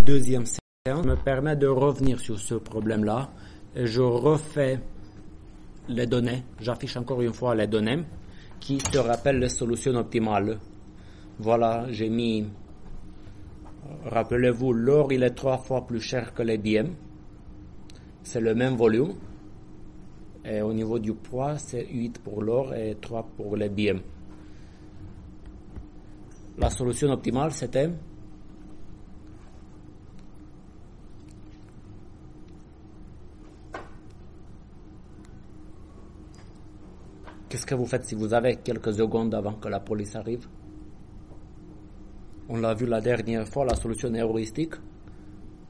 deuxième séance me permet de revenir sur ce problème-là et je refais les données, j'affiche encore une fois les données qui se rappellent les solutions optimales. Voilà, j'ai mis, rappelez-vous, l'or il est 3 fois plus cher que les billets, c'est le même volume, et au niveau du poids c'est 8 pour l'or et 3 pour les billets. La solution optimale c'était qu'est-ce que vous faites si vous avez quelques secondes avant que la police arrive? On l'a vu la dernière fois, la solution est heuristique.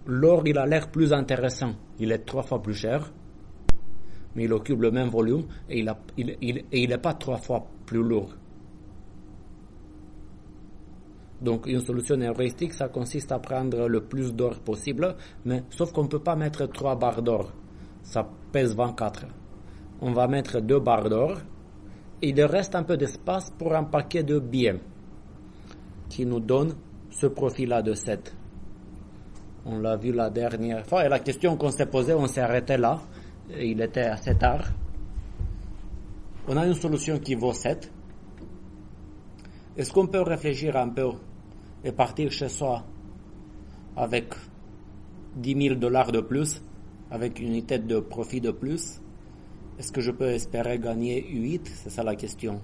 L'or, il a l'air plus intéressant. Il est 3 fois plus cher, mais il occupe le même volume et il n'est pas 3 fois plus lourd. Donc, une solution heuristique, ça consiste à prendre le plus d'or possible, mais sauf qu'on ne peut pas mettre 3 barres d'or. Ça pèse 24. On va mettre 2 barres d'or. Et il reste un peu d'espace pour un paquet de billets qui nous donne ce profil-là de 7. On l'a vu la dernière fois et la question qu'on s'est posée, on s'est arrêté là. Et il était assez tard. On a une solution qui vaut 7. Est-ce qu'on peut réfléchir un peu et partir chez soi avec 10 000 $ de plus, avec une unité de profit de plus? Est-ce que je peux espérer gagner 8? C'est ça la question.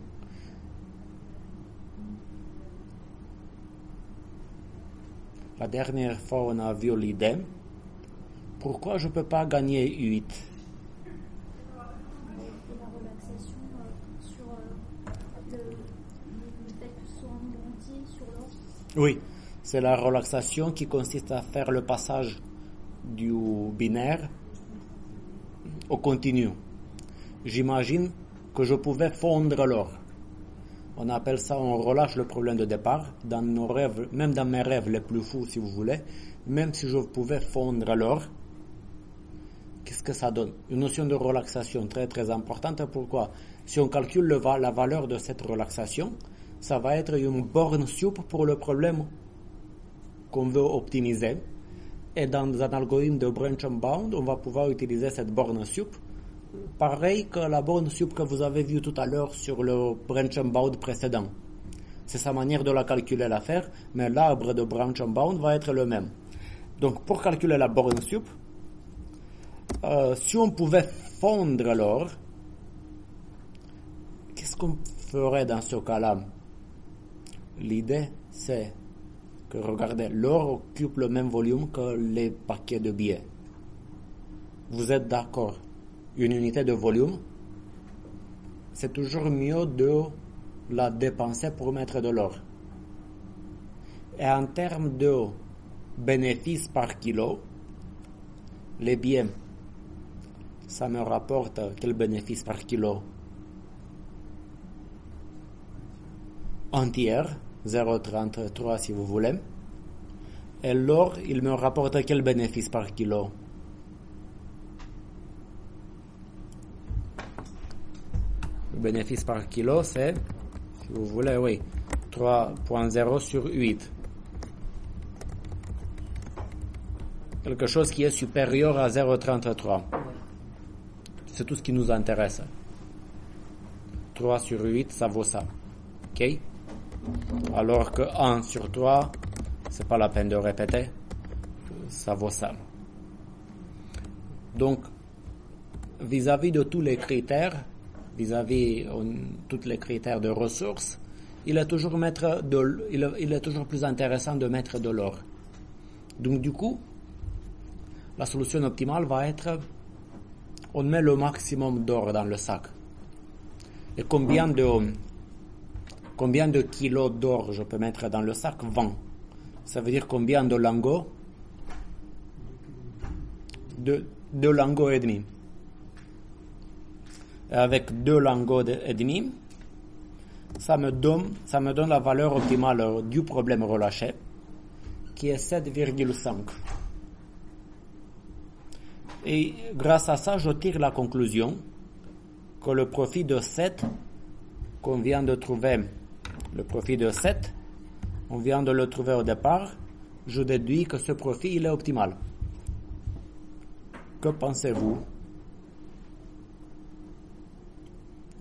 La dernière fois, on a vu l'idée. Pourquoi je ne peux pas gagner 8? La relaxation sur le fait que ce soit en nombre entier sur l'or. Oui, c'est la relaxation qui consiste à faire le passage du binaire au continu. J'imagine que je pouvais fondre l'or. On appelle ça, on relâche le problème de départ. Dans nos rêves, même dans mes rêves les plus fous, si vous voulez, même si je pouvais fondre l'or, qu'est-ce que ça donne? Une notion de relaxation très très importante. Pourquoi? Si on calcule la valeur de cette relaxation, ça va être une borne sup pour le problème qu'on veut optimiser. Et dans un algorithme de branch and bound, on va pouvoir utiliser cette borne sup. Pareil que la borne sup que vous avez vue tout à l'heure sur le branch and bound précédent. C'est sa manière de la calculer l'affaire, mais l'arbre de branch and bound va être le même. Donc pour calculer la borne sup, si on pouvait fondre l'or, qu'est-ce qu'on ferait dans ce cas-là? L'idée c'est que, regardez, l'or occupe le même volume que les paquets de billets. Vous êtes d'accord? Une unité de volume, c'est toujours mieux de la dépenser pour mettre de l'or. Et en termes de bénéfices par kilo, les billets, ça me rapporte quel bénéfice par kilo? Un tiers, 0,33 si vous voulez. Et l'or, il me rapporte quel bénéfice par kilo? Le bénéfice par kilo, c'est, si vous voulez, oui, 3,0 sur 8. Quelque chose qui est supérieur à 0,33. C'est tout ce qui nous intéresse. 3 sur 8, ça vaut ça. OK? Alors que 1 sur 3, c'est pas la peine de répéter. Ça vaut ça. Donc, vis-à-vis de tous les critères, vis-à-vis tous les critères de ressources, il est toujours plus intéressant de mettre de l'or. Donc du coup, la solution optimale va être, on met le maximum d'or dans le sac. Et combien de kilos d'or je peux mettre dans le sac? 20. Ça veut dire combien de lingots? 2 lingots et demi. Avec 2 lingots et demi, ça me donne la valeur optimale du problème relâché, qui est 7,5. Et grâce à ça, je tire la conclusion que le profit de 7 qu'on vient de trouver, le profit de 7, on vient de le trouver au départ, je déduis que ce profit il est optimal. Que pensez-vous?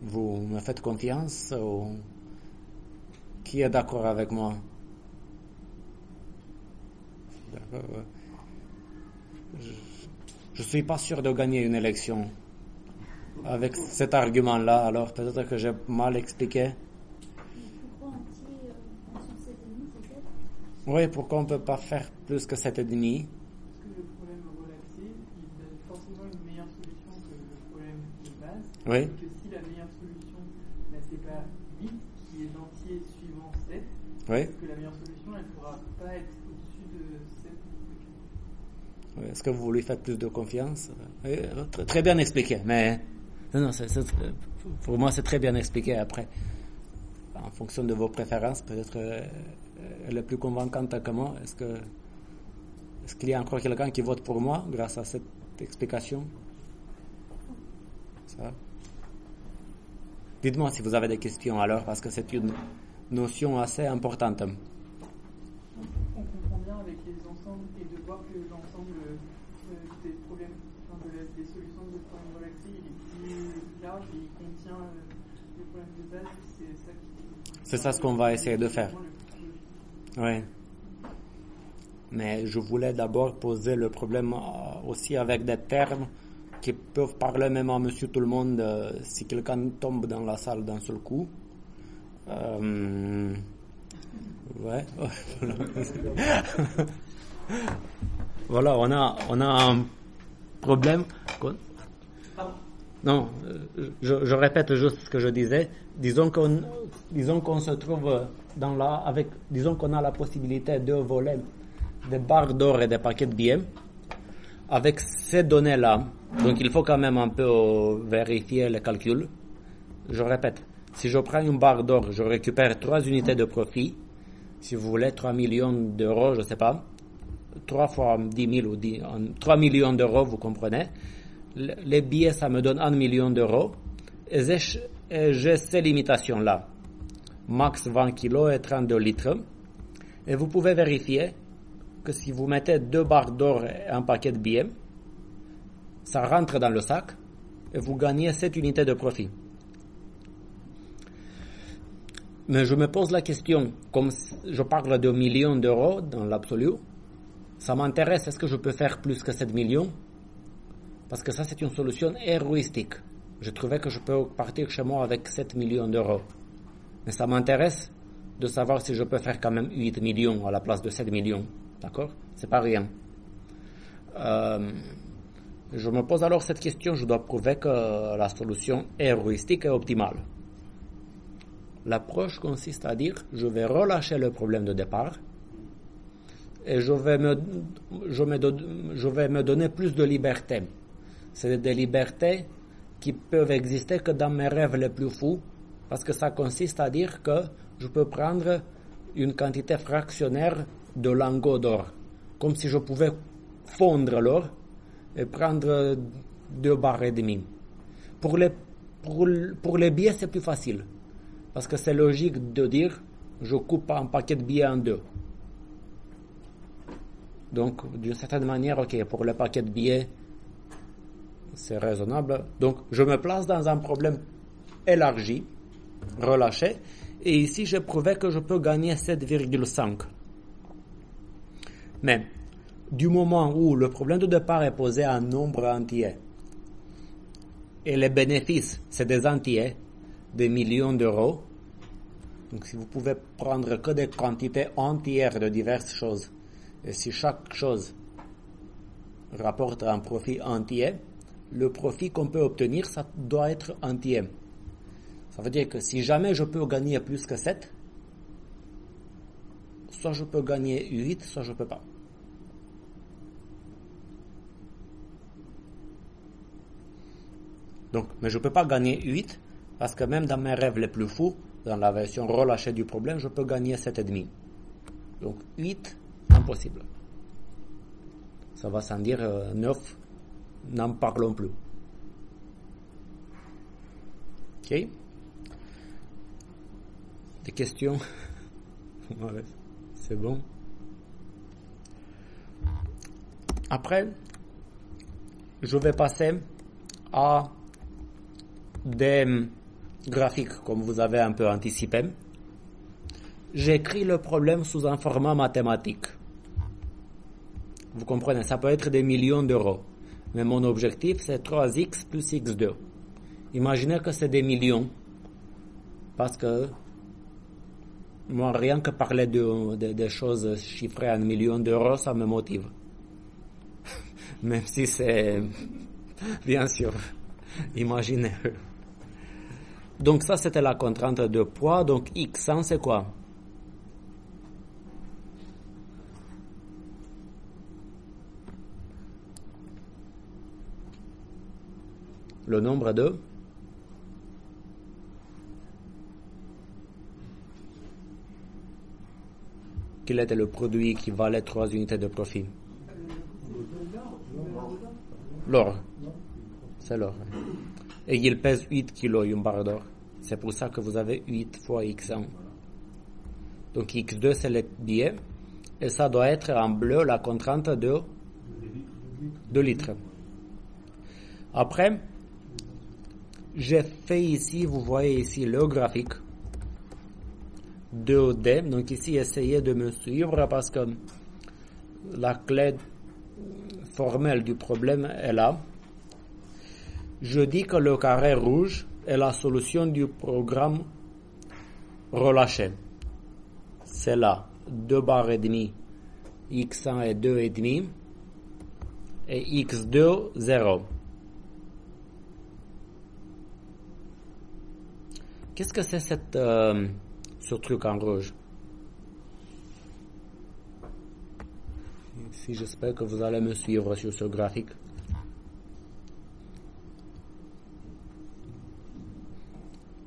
Vous me faites confiance ou qui est d'accord avec moi? D'accord. Je ne suis pas sûr de gagner une élection avec cet argument-là, alors peut-être que j'ai mal expliqué. Pourquoi on tire en son 7,5 peut-être? Oui, pourquoi on ne peut pas faire plus que 7,5? Parce que le problème relaxé, il donne forcément une meilleure solution que le problème de base. Oui. Et que si la meilleure solution, c'est pas 8 qui est l'entier suivant 7, Oui. que la meilleure solution, elle ne pourra pas être au-dessus de 7. Oui. Est-ce que vous lui faites plus de confiance? Oui, très bien expliqué, mais non, pour moi c'est très bien expliqué après. En fonction de vos préférences, peut-être elle est plus convaincante que moi. Est-ce qu'il y a encore quelqu'un qui vote pour moi grâce à cette explication? Ça va? Dites-moi si vous avez des questions alors, parce que c'est une notion assez importante. On comprend bien avec les ensembles et de voir que l'ensemble des problèmes, des solutions de problèmes relaxés, il est plus large et il contient les problèmes de base. C'est ça ce qu'on va essayer de faire. Oui. Mais je voulais d'abord poser le problème aussi avec des termes qui peuvent parler même à monsieur tout le monde si quelqu'un tombe dans la salle d'un seul coup. Ouais. Voilà, on a un problème. Non, je répète juste ce que je disais. Disons qu'on se trouve disons qu'on a la possibilité de voler des barres d'or et des paquets de billets. Avec ces données-là, donc il faut quand même un peu vérifier les calculs. Je répète, si je prends une barre d'or, je récupère 3 unités de profit. Si vous voulez, 3 millions d'euros, je ne sais pas. 3 fois 10 000 ou 3 millions d'euros, vous comprenez. Les billets, ça me donne 1 million d'euros. Et j'ai ces limitations-là. Max 20 kilos et 32 litres. Et vous pouvez vérifier que si vous mettez 2 barres d'or et un paquet de billets, ça rentre dans le sac et vous gagnez 7 unités de profit. Mais je me pose la question, comme je parle de millions d'euros dans l'absolu, ça m'intéresse, est-ce que je peux faire plus que 7 millions? Parce que ça, c'est une solution héroïstique. Je trouvais que je peux partir chez moi avec 7 millions d'euros. Mais ça m'intéresse de savoir si je peux faire quand même 8 millions à la place de 7 millions. D'accord? C'est pas rien. Je me pose alors cette question, je dois prouver que la solution héroïstique est optimale. L'approche consiste à dire, je vais relâcher le problème de départ et je vais me donner plus de liberté. C'est des libertés qui peuvent exister que dans mes rêves les plus fous, parce que ça consiste à dire que je peux prendre une quantité fractionnaire de lingots d'or, comme si je pouvais fondre l'or et prendre 2 barres et demie. Pour les billets, c'est plus facile, parce que c'est logique de dire, je coupe un paquet de billets en 2. Donc, d'une certaine manière, ok, pour le paquet de billets, c'est raisonnable. Donc, je me place dans un problème élargi, relâché, et ici, j'ai prouvé que je peux gagner 7,5. Mais, du moment où le problème de départ est posé à un nombre entier, et les bénéfices, c'est des entiers, des millions d'euros, donc si vous pouvez prendre que des quantités entières de diverses choses, et si chaque chose rapporte un profit entier, le profit qu'on peut obtenir, ça doit être entier. Ça veut dire que si jamais je peux gagner plus que 7, soit je peux gagner 8, soit je ne peux pas. Donc, mais je ne peux pas gagner 8, parce que même dans mes rêves les plus fous, dans la version relâchée du problème, je peux gagner 7,5. Donc 8, impossible. Ça va sans dire 9, n'en parlons plus. Ok? Des questions? C'est bon? Après, je vais passer à des graphiques, comme vous avez un peu anticipé. J'écris le problème sous un format mathématique. Vous comprenez, ça peut être des millions d'euros. Mais mon objectif, c'est 3x plus x2. Imaginez que c'est des millions. Parce que moi, rien que parler des choses chiffrées en millions d'euros, ça me motive. Même si c'est, bien sûr, imaginez. Donc ça, c'était la contrainte de poids. Donc x100, c'est quoi? Le nombre de quel était le produit qui valait 3 unités de profit? L'or. C'est l'or. Et il pèse 8 kilos, une barre d'or. C'est pour ça que vous avez 8 fois x1. Donc x2, c'est le billet. Et ça doit être en bleu la contrainte de 2 litres. Après, j'ai fait ici, vous voyez ici le graphique 2D. Donc ici, essayez de me suivre parce que la clé formelle du problème est là. Je dis que le carré rouge est la solution du programme relâché. C'est là, 2 barres et demi, x1 est 2 et demi, et x2, 0. Qu'est-ce que c'est ce truc en rouge? Ici, j'espère que vous allez me suivre sur ce graphique.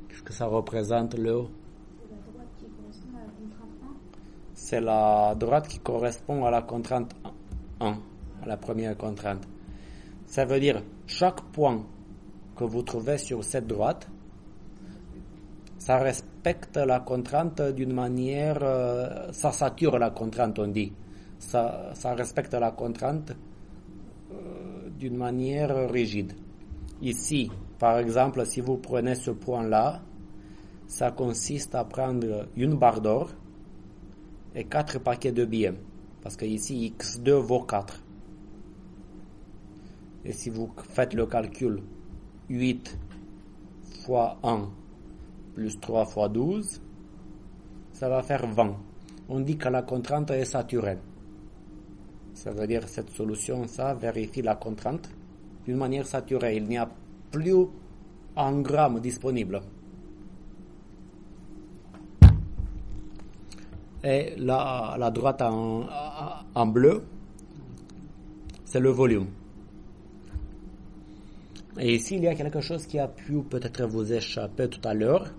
Qu'est-ce que ça représente le haut? C'est la droite qui correspond à la contrainte 1, à la première contrainte. Ça veut dire chaque point que vous trouvez sur cette droite, ça respecte la contrainte d'une manière, ça sature la contrainte, on dit. Ça respecte la contrainte d'une manière rigide. Ici, par exemple, si vous prenez ce point-là, ça consiste à prendre une barre d'or et 4 paquets de billets. Parce que ici, x2 vaut 4. Et si vous faites le calcul, 8 fois 1 plus 3 fois 12, ça va faire 20. On dit que la contrainte est saturée. Ça veut dire que cette solution, ça vérifie la contrainte d'une manière saturée. Il n'y a plus un gramme disponible. Et la droite en bleu, c'est le volume. Et ici, il y a quelque chose qui a pu peut-être vous échapper tout à l'heure.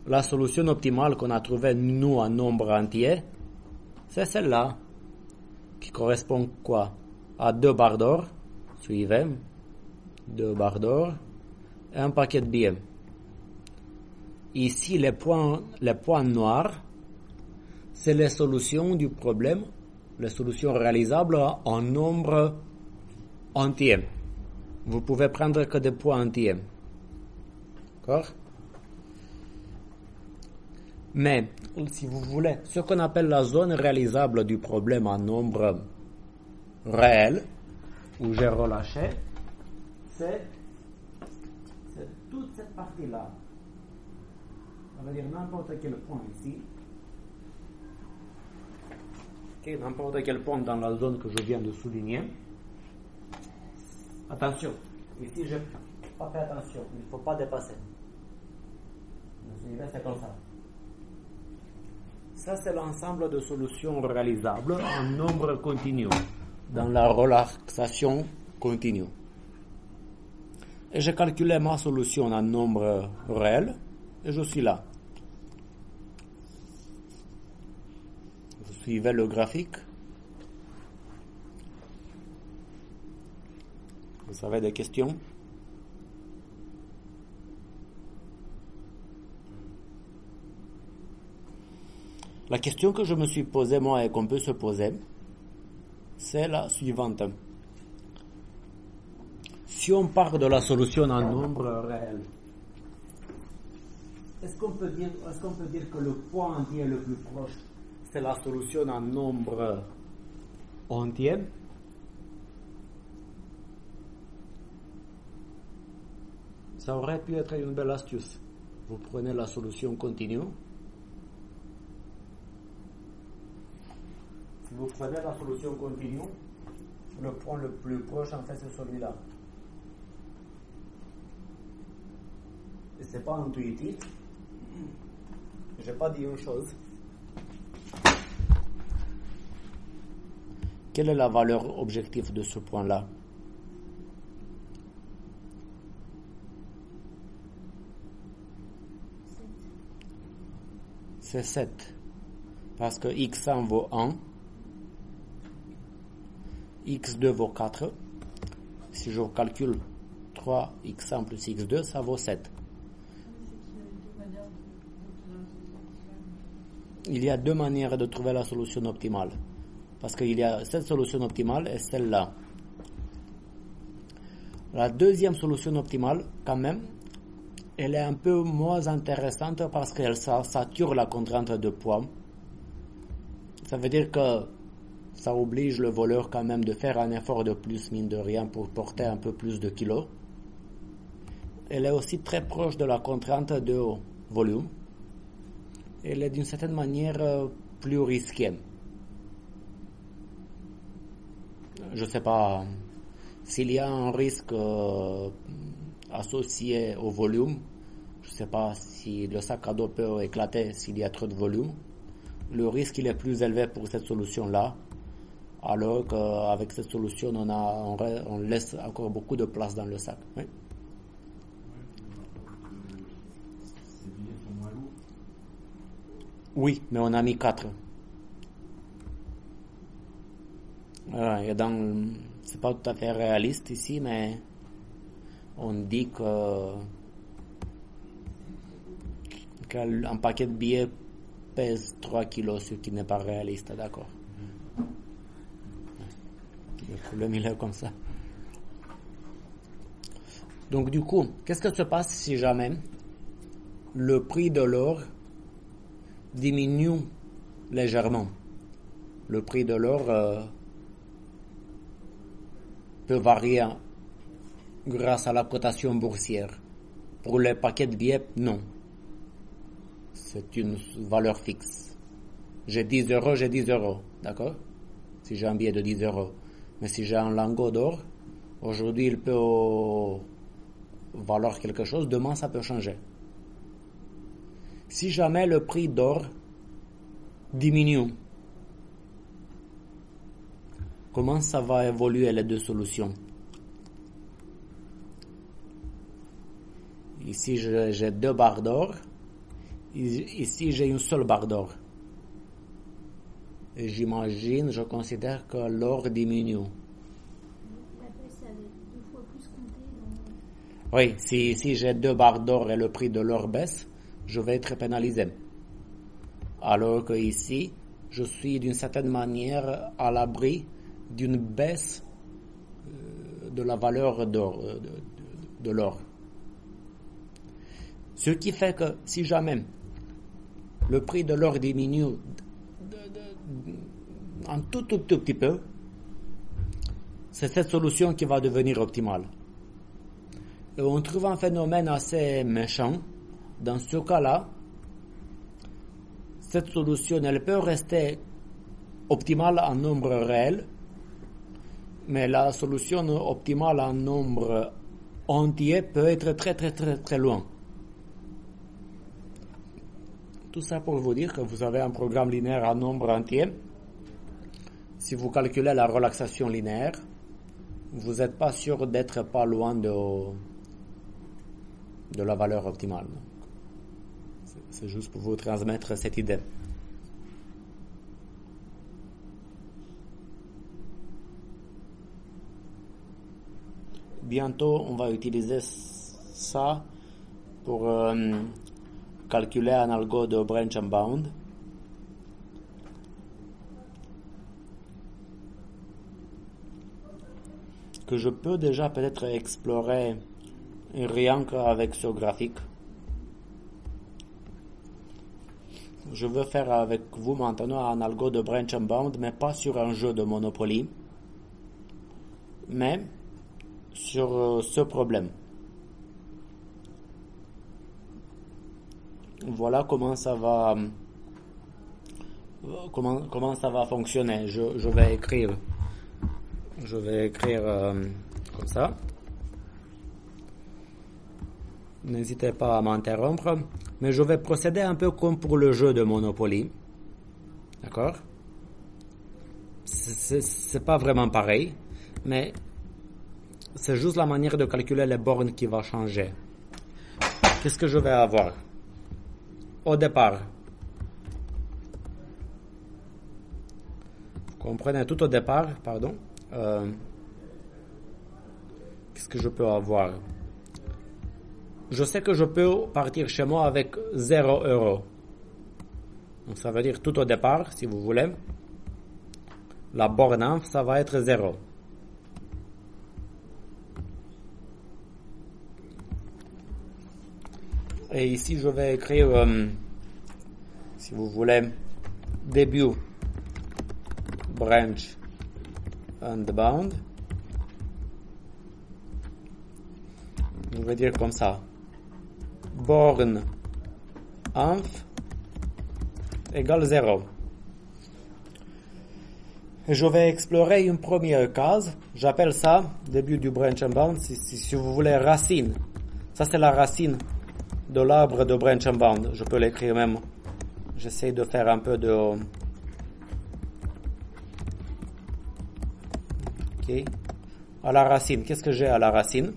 La solution optimale qu'on a trouvée, nous, en nombre entier, c'est celle-là, qui correspond quoi? À 2 barres d'or, suivez, 2 barres d'or, et un paquet de billets. Ici, les points noirs, c'est les solutions du problème, les solutions réalisables en nombre entier. Vous pouvez prendre que des points entiers. D'accord? Mais, si vous voulez, ce qu'on appelle la zone réalisable du problème en nombre réel, où j'ai relâché, c'est toute cette partie-là. Ça veut dire n'importe quel point ici. Okay, n'importe quel point dans la zone que je viens de souligner. Attention, ici je n'ai pas fait attention, il ne faut pas dépasser. Vous suivez, c'est comme ça. Ça, c'est l'ensemble de solutions réalisables en nombre continu, dans la relaxation continue. Et j'ai calculé ma solution en nombre réel, et je suis là. Vous suivez le graphique? Vous avez des questions? La question que je me suis posée, moi, et qu'on peut se poser, c'est la suivante. Si on part de la solution en nombre réel, est-ce qu'on peut dire que le point entier le plus proche, c'est la solution en nombre entier? Ça aurait pu être une belle astuce. Vous prenez la solution continue. Si vous prenez la solution continue, le point le plus proche, en fait, c'est celui-là. Et c'est pas intuitif. J'ai pas dit une chose. Quelle est la valeur objective de ce point-là? C'est 7. Parce que x1 vaut 1. x2 vaut 4. Si je calcule 3x1 plus x2, ça vaut 7. Il y a deux manières de trouver la solution optimale. Parce qu'il y a cette solution optimale et celle-là. La deuxième solution optimale, quand même, elle est un peu moins intéressante parce qu'elle sature la contrainte de poids. Ça veut dire que ça oblige le voleur quand même de faire un effort de plus, mine de rien, pour porter un peu plus de kilos. Elle est aussi très proche de la contrainte de volume. Elle est d'une certaine manière plus risquée. Je ne sais pas s'il y a un risque associé au volume. Je ne sais pas si le sac à dos peut éclater s'il y a trop de volume. Le risque il est plus élevé pour cette solution-là, alors qu'avec cette solution, on laisse encore beaucoup de place dans le sac. Oui. Oui, mais on a mis 4. C'est pas tout à fait réaliste ici, mais on dit qu'un paquet de billets pèse 3 kilos, ce qui n'est pas réaliste, d'accord. Le problème, il est comme ça. Donc, du coup, qu'est-ce que se passe si jamais le prix de l'or diminue légèrement? Le prix de l'or peut varier grâce à la cotation boursière. Pour les paquets de billets, non. C'est une valeur fixe. J'ai 10 euros, j'ai 10 euros. D'accord? Si j'ai un billet de 10 euros. Mais si j'ai un lingot d'or, aujourd'hui il peut valoir quelque chose, demain ça peut changer. Si jamais le prix d'or diminue, comment ça va évoluer les deux solutions? Ici, j'ai 2 barres d'or. Ici, j'ai une seule barre d'or. Et j'imagine, je considère que l'or diminue. La baisse avait 2 fois plus compté Oui, si j'ai 2 barres d'or et le prix de l'or baisse, je vais être pénalisé. Alors que ici, je suis d'une certaine manière à l'abri d'une baisse de la valeur de l'or. Ce qui fait que si jamais le prix de l'or diminue un tout petit peu, c'est cette solution qui va devenir optimale. Et on trouve un phénomène assez méchant. Dans ce cas-là, cette solution, elle peut rester optimale en nombre réel, mais la solution optimale en nombre entier peut être très loin. Tout ça pour vous dire que vous avez un programme linéaire en nombre entier. Si vous calculez la relaxation linéaire, vous n'êtes pas sûr d'être pas loin de la valeur optimale. C'est juste pour vous transmettre cette idée. Bientôt, on va utiliser ça pour calculer un algo de branch and bound. que je peux déjà peut-être explorer rien qu'avec ce graphique. Je veux faire avec vous maintenant un algo de branch and bound, mais pas sur un jeu de Monopoly, mais sur ce problème. Voilà comment ça va fonctionner. Je vais écrire comme ça. N'hésitez pas à m'interrompre, mais je vais procéder un peu comme pour le jeu de Monopoly. D'accord? C'est pas vraiment pareil, mais c'est juste la manière de calculer les bornes qui va changer. Qu'est-ce que je vais avoir? Au départ, vous comprenez, tout au départ, pardon, qu'est-ce que je peux avoir? Je sais que je peux partir chez moi avec 0 €. Donc ça veut dire tout au départ, si vous voulez, la borne inf, ça va être 0. Et ici, je vais écrire, si vous voulez, début, branch and bound. Je vais dire comme ça. Borne inf égale 0. Et je vais explorer une première case. J'appelle ça, début du branch and bound, si vous voulez, racine. Ça, c'est la racine de l'arbre de branch and bound. Je peux l'écrire même. J'essaie de faire un peu de... Ok. À la racine. Qu'est-ce que j'ai à la racine?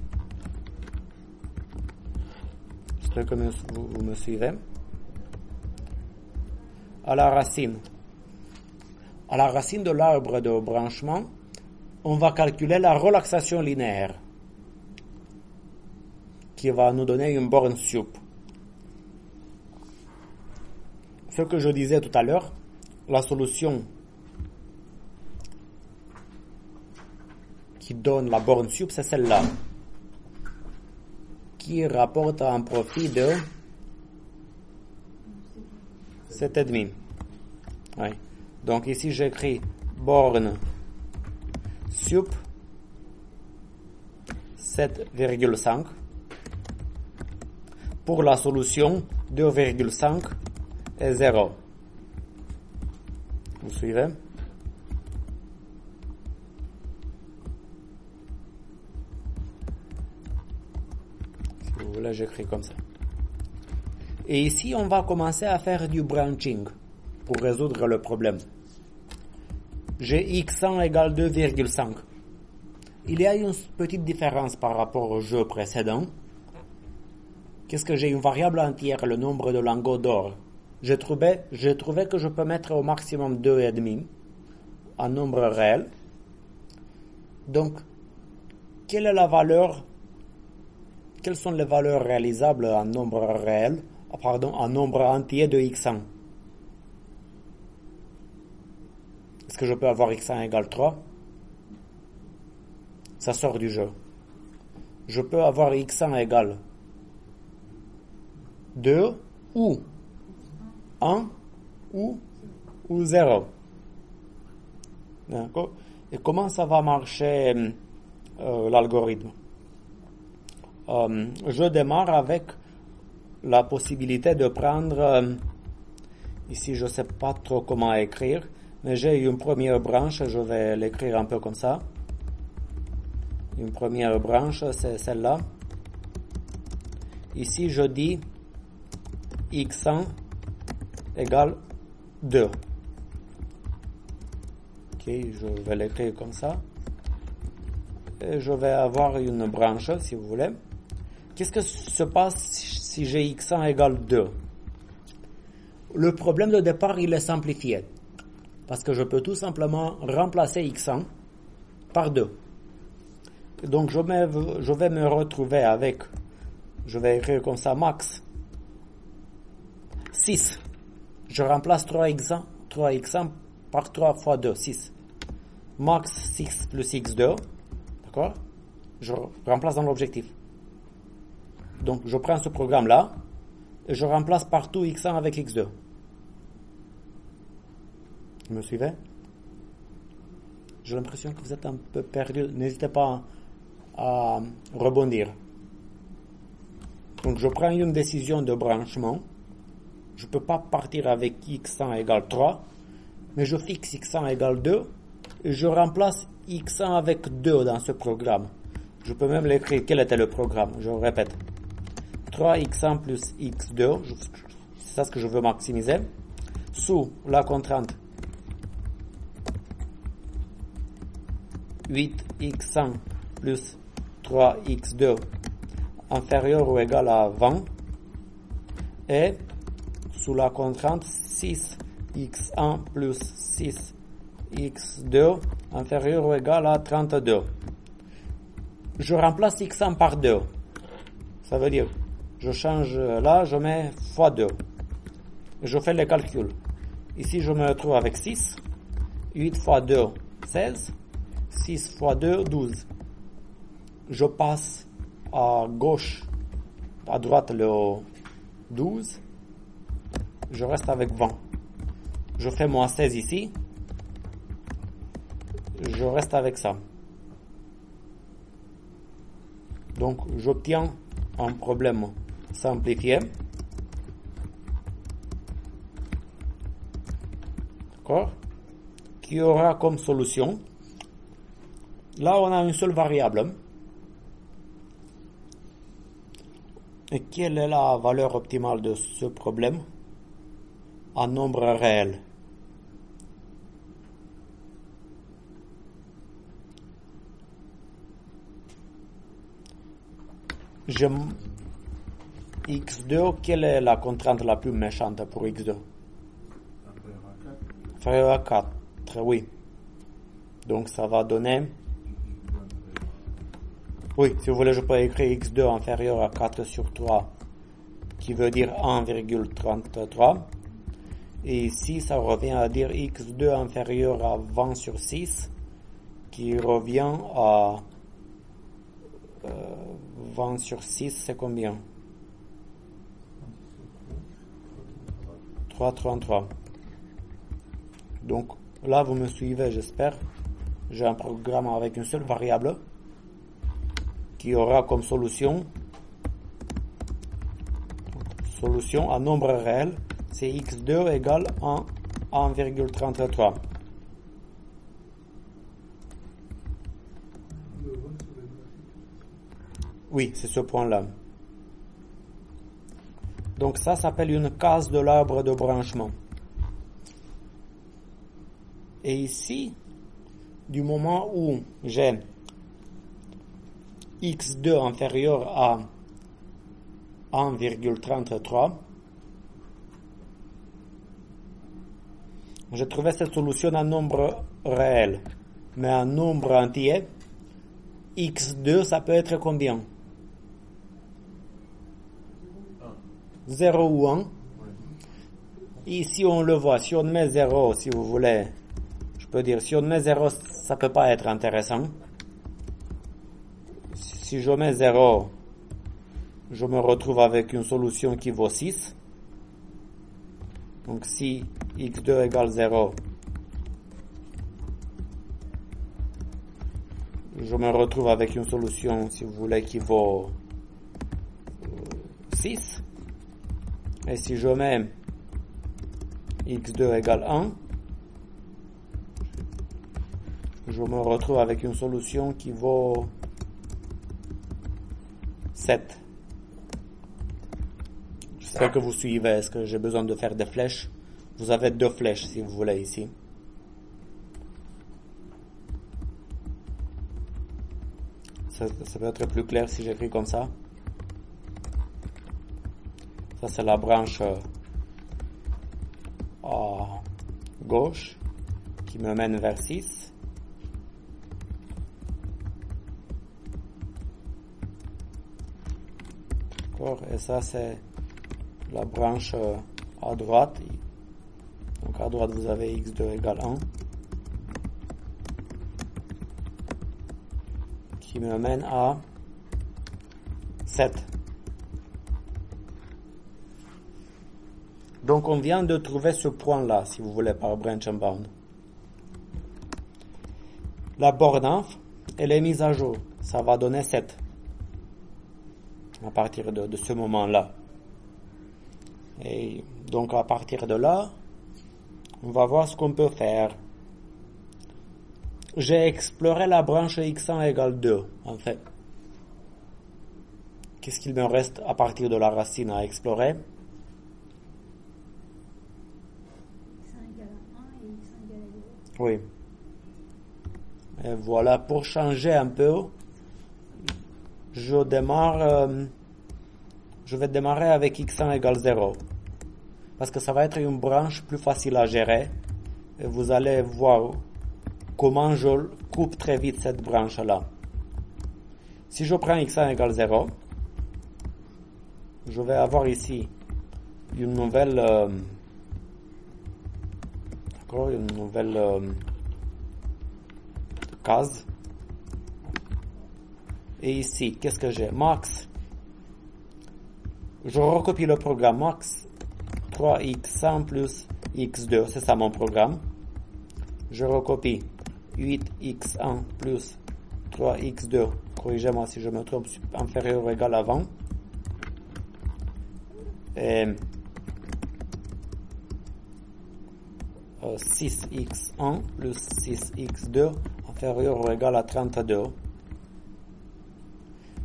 J'espère que vous me suivez. À la racine de l'arbre de branchement, on va calculer la relaxation linéaire qui va nous donner une borne sup. Ce que je disais tout à l'heure, la solution qui donne la borne sup, c'est celle-là, qui rapporte un profit de 7,5. Ouais. Donc ici j'écris borne sup 7,5 pour la solution 2,5 et 0. Vous suivez? Si vous voulez, j'écris comme ça. Et ici, on va commencer à faire du branching pour résoudre le problème. J'ai x100 égale 2,5. Il y a une petite différence par rapport au jeu précédent. Qu'est-ce que j'ai? Une variable entière, le nombre de lingots d'or. J'ai trouvé que je peux mettre au maximum 2,5, un nombre réel. Donc, quelle sont les valeurs réalisables en nombre réel, en nombre entier de x1? Est-ce que je peux avoir x1 égale 3? Ça sort du jeu. Je peux avoir x1 égale 2 ou 1 ou 0. D'accord? Et comment ça va marcher l'algorithme? Je démarre avec la possibilité de prendre, ici je ne sais pas trop comment écrire, mais j'ai une première branche, je vais l'écrire un peu comme ça. Une première branche, c'est celle-là. Ici je dis x1 égale 2. Ok, je vais l'écrire comme ça. Et je vais avoir une branche, si vous voulez. Qu'est-ce que se passe si j'ai x1 égale 2? Le problème de départ, il est simplifié. Parce que je peux tout simplement remplacer x1 par 2. Donc je vais me retrouver avec, je vais écrire comme ça, max 6. Je remplace 3x1 par 3 fois 2, 6. Max 6 plus x2. D'accord? Je remplace dans l'objectif. Donc, je prends ce programme-là et je remplace partout x1 avec x2. Vous me suivez? J'ai l'impression que vous êtes un peu perdu. N'hésitez pas à rebondir. Donc, je prends une décision de branchement. Je ne peux pas partir avec x1 égale 3, mais je fixe x1 égale 2 et je remplace x1 avec 2 dans ce programme. Je peux même l'écrire. Quel était le programme? Je répète. 3x1 plus x2, c'est ça ce que je veux maximiser, sous la contrainte 8x1 plus 3x2 inférieur ou égal à 20 et sous la contrainte 6x1 plus 6x2 inférieur ou égal à 32. Je remplace x1 par 2. Ça veut dire, je change là, je mets fois 2. Je fais les calculs. Ici, je me retrouve avec 6. 8 fois 2, 16. 6 fois 2, 12. Je passe à gauche, à droite le 12. Je reste avec 20. Je fais moins 16 ici. Je reste avec ça. Donc, j'obtiens un problème simplifié. D'accord? Qui aura comme solution. Là, on a une seule variable. Et quelle est la valeur optimale de ce problème en nombre réel? x2, quelle est la contrainte la plus méchante pour x2? Inférieur à 4, oui. Donc ça va donner... Oui, si vous voulez, je peux écrire x2 inférieur à 4 sur 3, qui veut dire 1,33. Et ici, ça revient à dire x2 inférieur à 20 sur 6, qui revient à 20 sur 6, c'est combien? 3,33. Donc là, vous me suivez, j'espère. J'ai un programme avec une seule variable qui aura comme solution à nombre réel, c'est x2 égale 1,33. Oui, c'est ce point-là. Donc ça s'appelle une case de l'arbre de branchement. Et ici, du moment où j'ai x2 inférieur à 1,33, j'ai trouvé cette solution en nombre réel. Mais en nombre entier, x2, ça peut être combien? 0 ou 1. Ici, on le voit. Si on met 0, si vous voulez, je peux dire, si on met 0, ça peut pas être intéressant. Si je mets 0, je me retrouve avec une solution qui vaut 6. Donc, si x2 égale 0, je me retrouve avec une solution, si vous voulez, qui vaut 6. Et si je mets x2 égale 1, je me retrouve avec une solution qui vaut 7. J'espère que vous suivez. Est-ce que j'ai besoin de faire des flèches? Vous avez 2 flèches si vous voulez ici. Ça peut être plus clair si j'écris comme ça. Ça, c'est la branche à gauche qui me mène vers 6. D'accord? Et ça, c'est la branche à droite. Donc, à droite, vous avez x2 égale 1. qui me mène à 7. Donc on vient de trouver ce point-là, si vous voulez, par branch and bound. La borne inf, elle est mise à jour. Ça va donner 7. À partir de ce moment-là. Et donc à partir de là, on va voir ce qu'on peut faire. J'ai exploré la branche x1 égale 2, en fait. Qu'est-ce qu'il me reste à partir de la racine à explorer? x1 égale à 1 et x1 égale à 0. Oui. Et voilà, pour changer un peu, je vais démarrer avec x1 égale 0. Parce que ça va être une branche plus facile à gérer. Et vous allez voir comment je coupe très vite cette branche-là. Si je prends x1 égale 0, je vais avoir ici une nouvelle case. Et ici, qu'est-ce que j'ai? Max. Je recopie le programme max 3x1 plus x2, c'est ça mon programme. Je recopie 8x1 plus 3x2, corrigez-moi si je me trompe, inférieur ou égal à 20. Et 6x1 plus 6x2 inférieur ou égal à 32.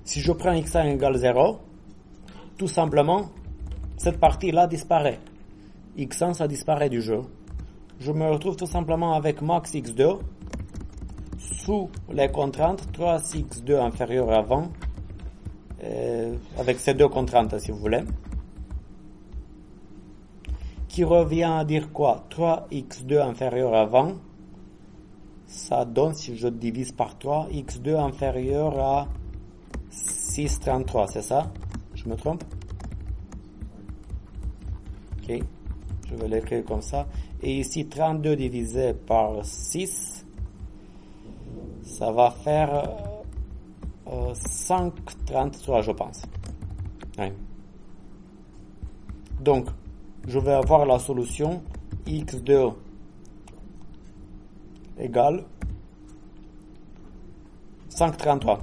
Si je prends x1 égale 0, tout simplement, cette partie-là disparaît. x1, ça disparaît du jeu. Je me retrouve tout simplement avec max x2 sous les contraintes 3x2 inférieur à 20, avec ces deux contraintes si vous voulez, qui revient à dire quoi? 3x2 inférieur à 20, ça donne, si je divise par 3, x2 inférieur à 6,33, c'est ça? Je me trompe? Ok, je vais l'écrire comme ça. Et ici, 32 divisé par 6, ça va faire 5,33, je pense. Oui. Donc, je vais avoir la solution x2 égale 5,33.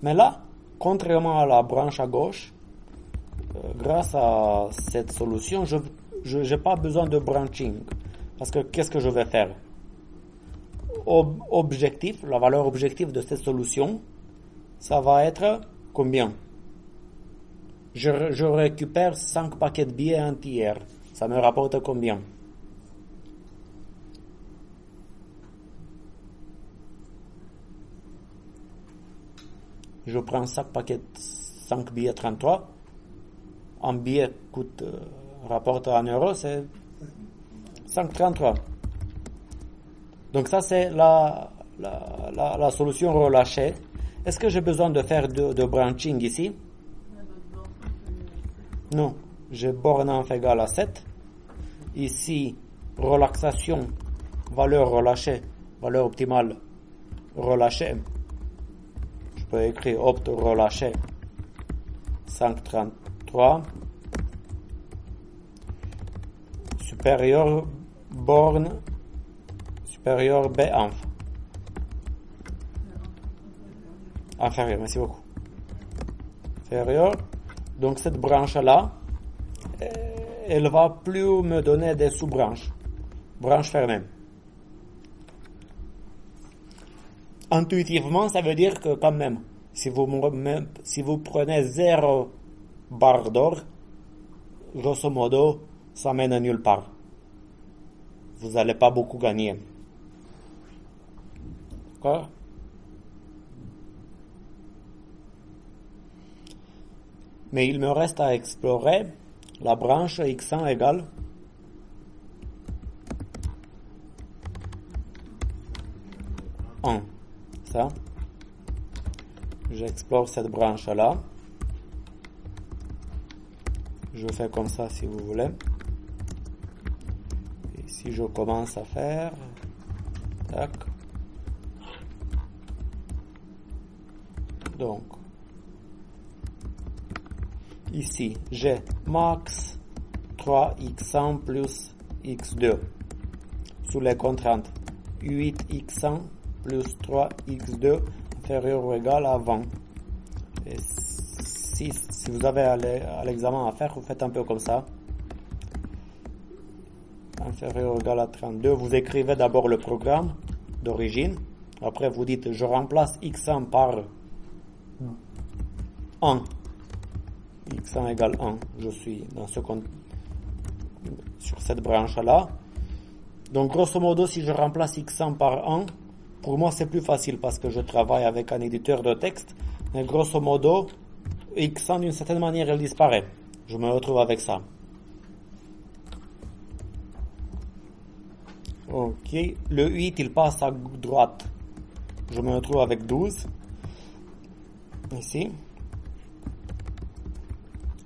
Mais là, contrairement à la branche à gauche, grâce à cette solution, je n'ai pas besoin de branching. Parce que qu'est-ce que je vais faire? Objectif, la valeur objective de cette solution, ça va être combien? Je récupère 5 paquets de billets entiers. Ça me rapporte combien? Je prends 5 paquets, 5 billets 33. Un billet coûte, rapporte 1 euro, c'est 5,33. Donc ça, c'est la solution relâchée. Est-ce que j'ai besoin de faire de branching ici? Non. J'ai borne inf égale à 7. Ici, relaxation, valeur relâchée, valeur optimale relâchée. Je peux écrire opt relâché 5,33. Supérieur borne supérieur B inf. Inférieur, merci beaucoup. Inférieur. Donc cette branche-là, elle va plus me donner des sous-branches. Branche fermée. Intuitivement, ça veut dire que quand même, si vous prenez 0 barre d'or, grosso modo, ça mène à nulle part. Vous n'allez pas beaucoup gagner. D'accord? Mais il me reste à explorer la branche x1 égale 1. Ça. J'explore cette branche-là. Je fais comme ça si vous voulez. Et si je commence à faire... Tac. Donc, ici, j'ai max 3x1 plus x2 sous les contraintes 8x1 plus 3x2 inférieur ou égal à 20. Et si vous avez à l'examen à faire, vous faites un peu comme ça. Inférieur ou égal à 32. Vous écrivez d'abord le programme d'origine. Après, vous dites, je remplace x1 par 1. x1 égale 1. Je suis sur cette branche-là. Donc, grosso modo, si je remplace x1 par 1, pour moi, c'est plus facile parce que je travaille avec un éditeur de texte. Mais grosso modo, x1, d'une certaine manière, il disparaît. Je me retrouve avec ça. Ok. Le 8, il passe à droite. Je me retrouve avec 12. Ici.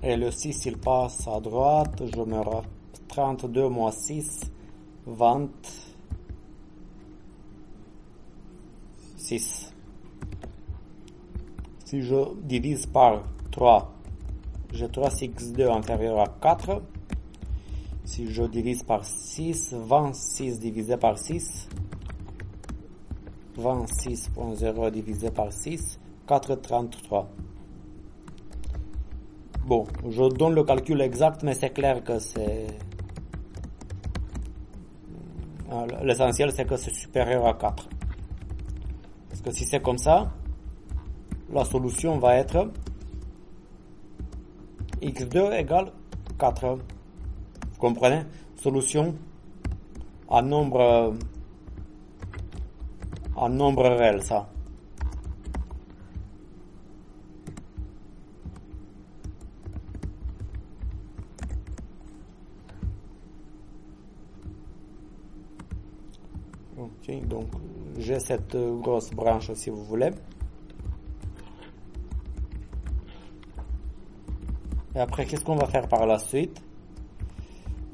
Et le 6, il passe à droite. Je me retrouve 32 moins 6, 26. Si je divise par 3, j'ai 3x2 inférieur à 4. Si je divise par 6, 26 divisé par 6, 26.0 divisé par 6, 4,33. Bon, je donne le calcul exact, mais c'est clair que c'est... L'essentiel, c'est que c'est supérieur à 4. Parce que si c'est comme ça, la solution va être x2 égale 4. Vous comprenez? Solution en nombre réel, ça. Ok, donc j'ai cette grosse branche si vous voulez. Et après, qu'est-ce qu'on va faire par la suite?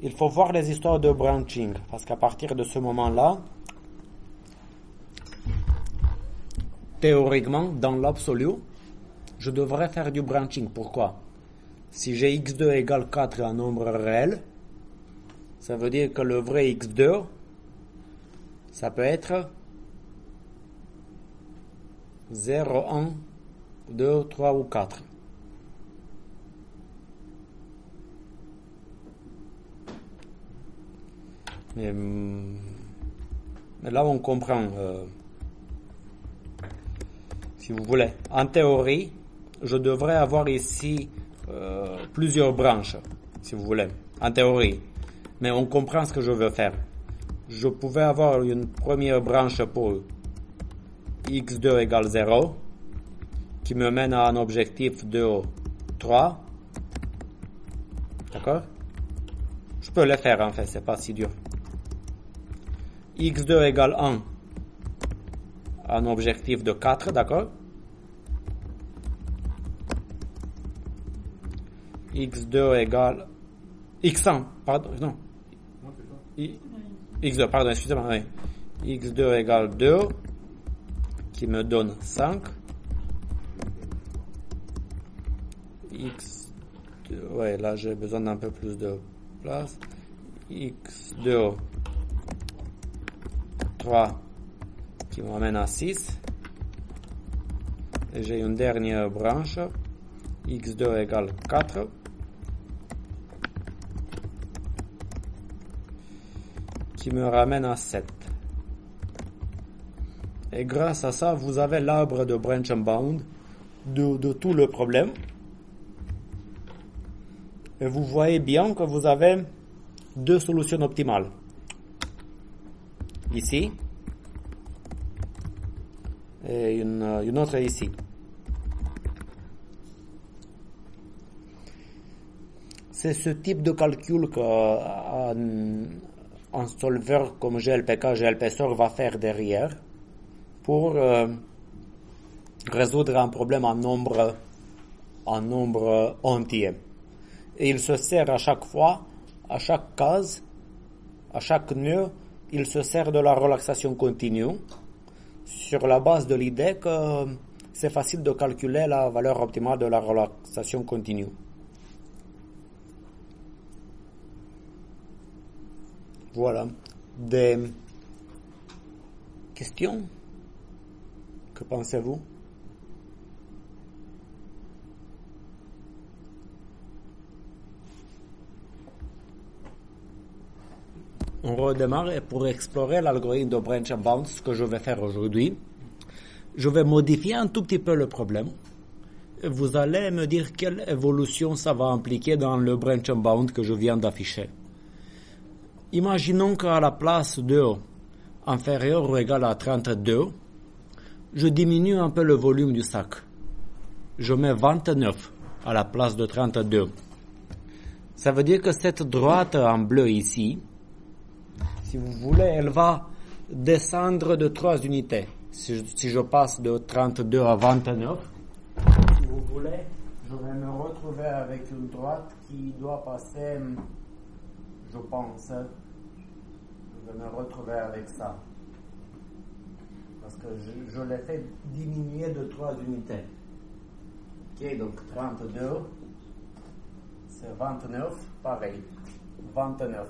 Il faut voir les histoires de branching, parce qu'à partir de ce moment-là, théoriquement, dans l'absolu, je devrais faire du branching. Pourquoi? Si j'ai x2 égale 4 un nombre réel, ça veut dire que le vrai x2, ça peut être 0, 1, 2, 3 ou 4. Mais là, on comprend. Si vous voulez. En théorie, je devrais avoir ici plusieurs branches, si vous voulez. En théorie. Mais on comprend ce que je veux faire. Je pouvais avoir une première branche pour x2 égale 0, qui me mène à un objectif de 3. D'accord? Je peux le faire en fait, c'est pas si dur. x2 égale 1, un objectif de 4, d'accord? x2 égale x1, pardon, non. x2, pardon, excusez-moi, oui. x2 égale 2, qui me donne 5. x2, ouais, là j'ai besoin d'un peu plus de place. x2, 3, qui m'amène à 6. Et j'ai une dernière branche, x2 égale 4. Qui me ramène à 7. Et grâce à ça, vous avez l'arbre de branch and bound de tout le problème. Et vous voyez bien que vous avez deux solutions optimales. Ici. Et une autre ici. C'est ce type de calcul qu'un solveur comme GLPK, GLPSOR va faire derrière pour résoudre un problème en nombre entier. Et il se sert à chaque fois, à chaque case, à chaque nœud, il se sert de la relaxation continue sur la base de l'idée que c'est facile de calculer la valeur optimale de la relaxation continue. Voilà. Des questions? Que pensez-vous? On redémarre et pour explorer l'algorithme de Branch and Bound, ce que je vais faire aujourd'hui, je vais modifier un tout petit peu le problème. Vous allez me dire quelle évolution ça va impliquer dans le Branch and Bound que je viens d'afficher. Imaginons qu'à la place de inférieur ou égal à 32, je diminue un peu le volume du sac. Je mets 29 à la place de 32. Ça veut dire que cette droite en bleu ici, si vous voulez, elle va descendre de 3 unités. Si je passe de 32 à 29, si vous voulez, je vais me retrouver avec une droite qui doit passer, je pense, je vais me retrouver avec ça. Parce que je l'ai fait diminuer de 3 unités. Ok, donc 32, c'est 29, pareil, 29.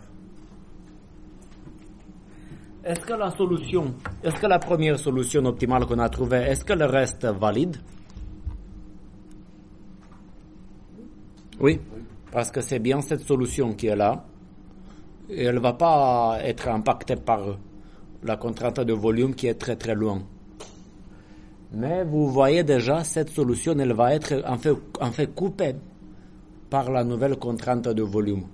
Est-ce que la première solution optimale qu'on a trouvée, est-ce qu'elle reste valide? Oui, parce que c'est bien cette solution qui est là. Et elle ne va pas être impactée par la contrainte de volume qui est très très loin. Mais vous voyez déjà, cette solution, elle va être en fait coupée par la nouvelle contrainte de volume.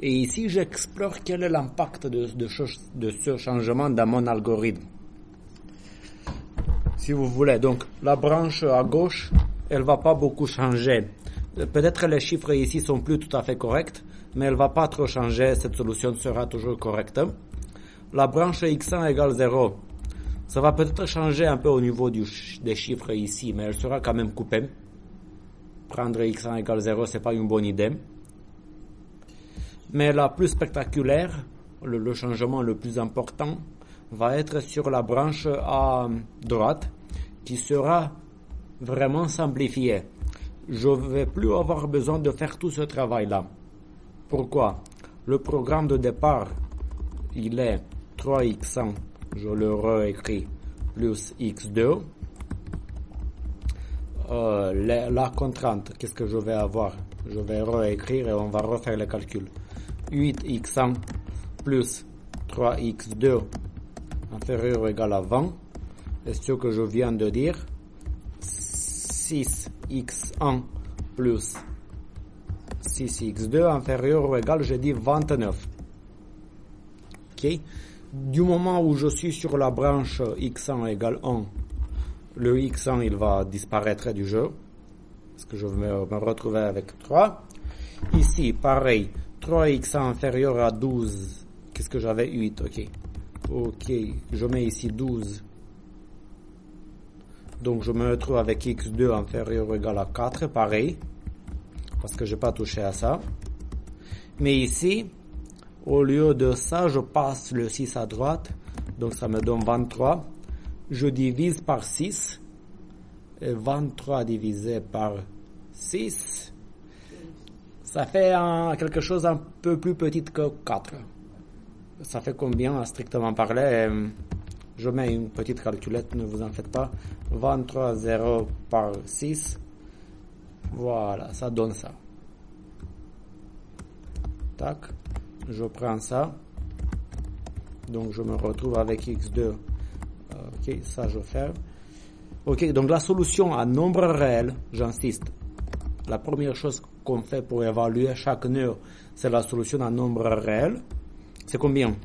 Et ici, j'explore quel est l'impact de ce changement dans mon algorithme. Si vous voulez, donc la branche à gauche, elle ne va pas beaucoup changer. Peut-être les chiffres ici sont plus tout à fait corrects, mais elle ne va pas trop changer, cette solution sera toujours correcte. La branche x1 égale 0, ça va peut-être changer un peu au niveau des chiffres ici, mais elle sera quand même coupée. Prendre x1 égale 0, ce n'est pas une bonne idée. Mais la plus spectaculaire, le changement le plus important, va être sur la branche à droite, qui sera vraiment simplifiée. Je ne vais plus avoir besoin de faire tout ce travail-là. Pourquoi? Le programme de départ, il est 3x1, je le réécris, plus x2. La contrainte, qu'est-ce que je vais avoir? Je vais réécrire et on va refaire le calcul. 8x1 plus 3x2 inférieur ou égal à 20. Et ce que je viens de dire, 6x1 plus 6x2 inférieur ou égal, je dis 29. Ok. Du moment où je suis sur la branche x1 égale 1, le x1 il va disparaître du jeu, parce que je vais me retrouver avec 3. Ici, pareil, 3x1 inférieur à 12, qu'est-ce que j'avais? 8, ok, je mets ici 12. Donc je me retrouve avec x2 inférieur ou égal à 4, pareil, parce que je n'ai pas touché à ça. Mais ici, au lieu de ça, je passe le 6 à droite, donc ça me donne 23. Je divise par 6, et 23 divisé par 6, ça fait quelque chose un peu plus petit que 4. Ça fait combien, strictement parlé? Je mets une petite calculette, ne vous en faites pas. 23 0 par 6. Voilà, ça donne ça. Tac. Je prends ça. Donc je me retrouve avec x2. Ok, ça je fais. Ok, donc la solution à nombre réel, j'insiste. La première chose qu'on fait pour évaluer chaque nœud, c'est la solution à nombre réel. C'est combien?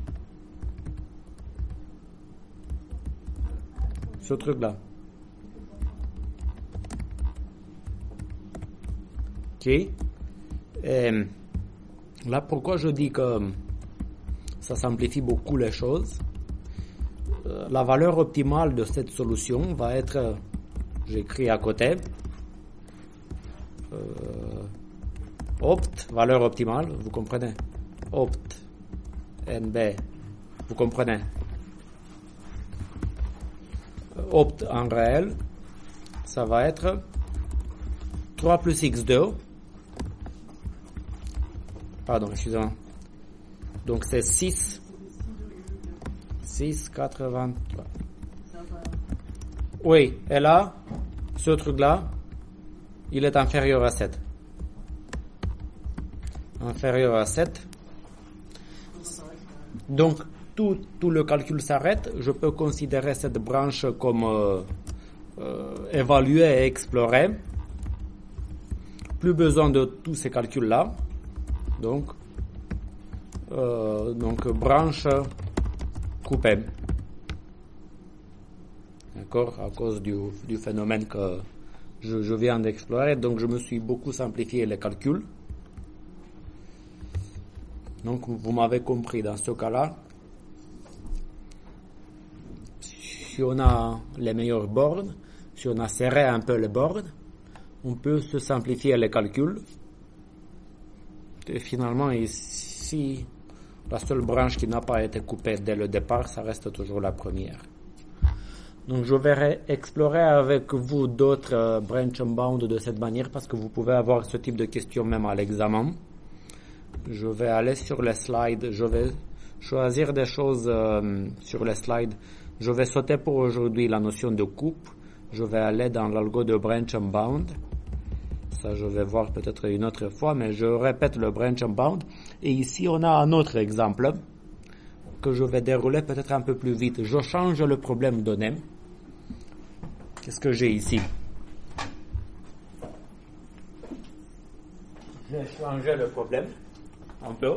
Ce truc-là. Ok. Et là, pourquoi je dis que ça simplifie beaucoup les choses? La valeur optimale de cette solution va être, j'écris à côté, opt, valeur optimale, vous comprenez? Opt, NB, vous comprenez? opt en réel, ça va être 3 plus x2. Pardon, excusez-moi. Donc c'est 6,83. Oui, et là, ce truc-là, il est inférieur à 7. Inférieur à 7. Donc, tout le calcul s'arrête. Je peux considérer cette branche comme évaluée et explorée. Plus besoin de tous ces calculs-là. Donc, branche coupée. D'accord, à cause du phénomène que je viens d'explorer. Donc, je me suis beaucoup simplifié les calculs. Donc, vous m'avez compris dans ce cas-là. Si on a les meilleures bornes, si on a serré un peu les bornes, on peut se simplifier les calculs. Et finalement, ici, la seule branche qui n'a pas été coupée dès le départ, ça reste toujours la première. Donc, je vais explorer avec vous d'autres branch unbound de cette manière parce que vous pouvez avoir ce type de questions même à l'examen. Je vais aller sur les slides. Je vais choisir des choses sur les slides. Je vais sauter pour aujourd'hui la notion de coupe. Je vais aller dans l'algo de branch unbound. Ça, je vais voir peut-être une autre fois, mais je répète le branch unbound. Et ici, on a un autre exemple que je vais dérouler peut-être un peu plus vite. Je change le problème donné. Qu'est-ce que j'ai ici? J'ai changé le problème un peu.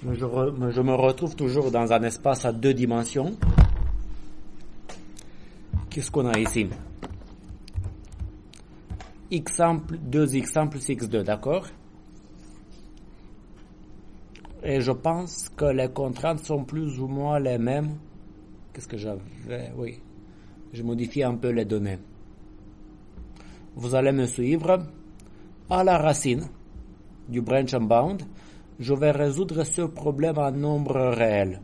Mais je me retrouve toujours dans un espace à 2 dimensions. Qu'est-ce qu'on a ici? x1 plus 2x1 plus x2, d'accord? Et je pense que les contraintes sont plus ou moins les mêmes. Qu'est-ce que j'avais? Oui. Je modifie un peu les données. Vous allez me suivre. À la racine du branch unbound, je vais résoudre ce problème en nombre réel.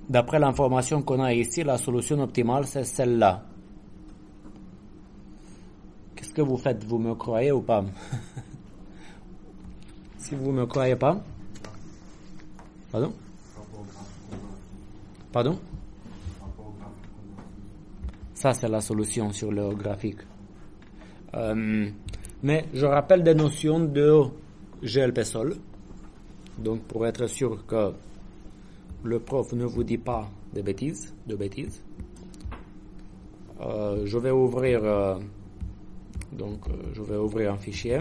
D'après l'information qu'on a ici, la solution optimale, c'est celle-là. Qu'est-ce que vous faites? Vous me croyez ou pas? Si vous me croyez pas? Pardon? Pardon? Ça, c'est la solution sur le graphique. Mais je rappelle des notions de GLP-Sol. Donc, pour être sûr que le prof ne vous dit pas de bêtises. Je vais ouvrir... je vais ouvrir un fichier.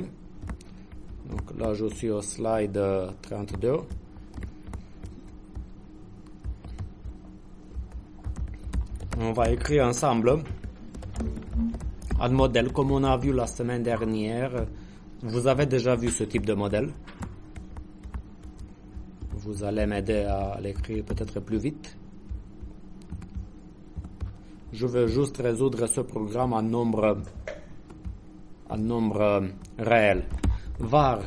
Donc là, je suis au slide 32. On va écrire ensemble un modèle comme on a vu la semaine dernière. Vous avez déjà vu ce type de modèle. Vous allez m'aider à l'écrire peut-être plus vite. Je veux juste résoudre ce programme en nombre réel. Var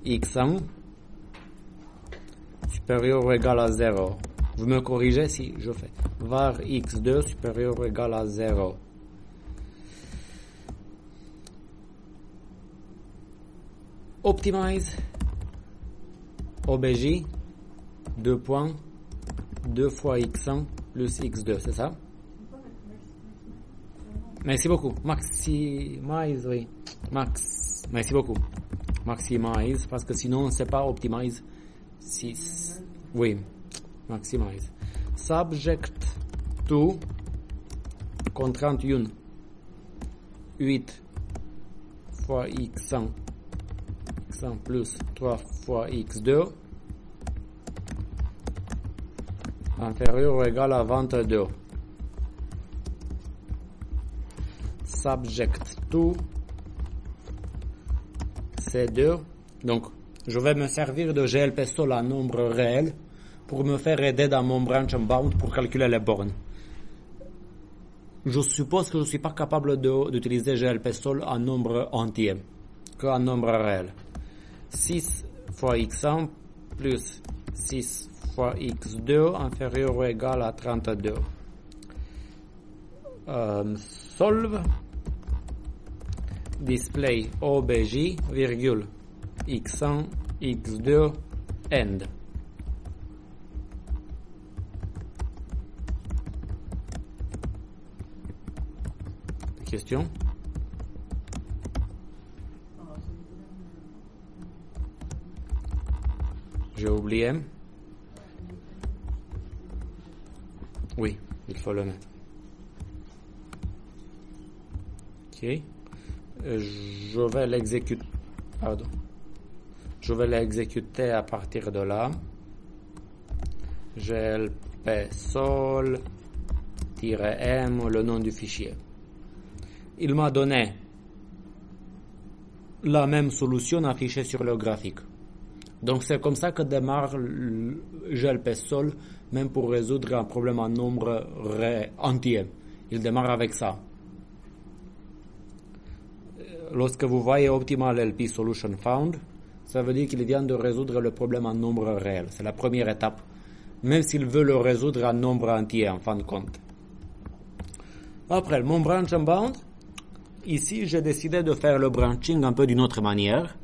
x1 supérieur ou égal à 0. Vous me corrigez si je fais var x2 supérieur ou égal à 0. Optimize obj 2 points 2 fois x1 plus x2, c'est ça? Merci beaucoup. Maximize, oui. Merci beaucoup. Maximize, parce que sinon, c'est pas optimize. 6. Oui. Maximize. Subject to contrainte 1. 8 fois x1. x1 plus 3 fois x2. Inférieur ou égal à 22. Subject to C2. Donc, je vais me servir de GLP-Sol en nombre réel pour me faire aider dans mon branch unbound pour calculer les bornes. Je suppose que je ne suis pas capable d'utiliser GLP-Sol en nombre entier, qu'en nombre réel. 6 fois x1 plus 6 fois x2 inférieur ou égal à 32. Solve display obj, virgule, x1, x2, end. Question? J'ai oublié. Oui, il faut le mettre. Ok. Je vais l'exécuter. Pardon. Je vais l'exécuter à partir de là. glp sol-m, le nom du fichier. Il m'a donné la même solution affichée sur le graphique. Donc c'est comme ça que démarre glp sol, même pour résoudre un problème en nombre entier. Il démarre avec ça. Lorsque vous voyez Optimal LP Solution Found, ça veut dire qu'il vient de résoudre le problème en nombre réel. C'est la première étape, même s'il veut le résoudre en nombre entier en fin de compte. Après, mon branch and bound, ici j'ai décidé de faire le branching un peu d'une autre manière.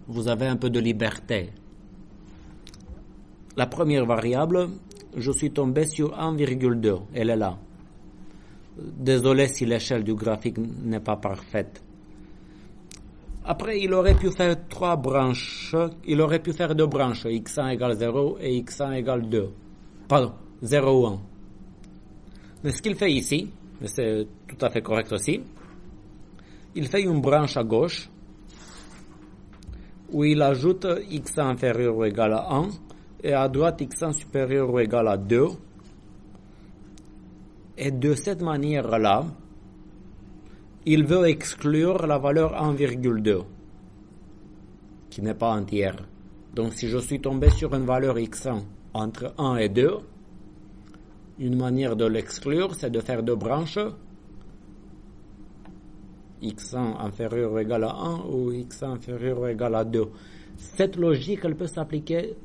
Vous avez un peu de liberté. La première variable, je suis tombé sur 1,2. Elle est là. Désolé si l'échelle du graphique n'est pas parfaite. Après, il aurait pu faire trois branches. Il aurait pu faire deux branches, x1 égale 0 et x1 égale 2. Pardon, 0 ou 1. Mais ce qu'il fait ici, et c'est tout à fait correct aussi, il fait une branche à gauche où il ajoute x1 inférieur ou égal à 1 et à droite x1 supérieur ou égal à 2. Et de cette manière-là, il veut exclure la valeur 1,2 qui n'est pas entière. Donc si je suis tombé sur une valeur x1 entre 1 et 2, une manière de l'exclure, c'est de faire deux branches, x1 inférieur ou égal à 1 ou x1 inférieur ou égal à 2. Cette logique, elle peut s'appliquer,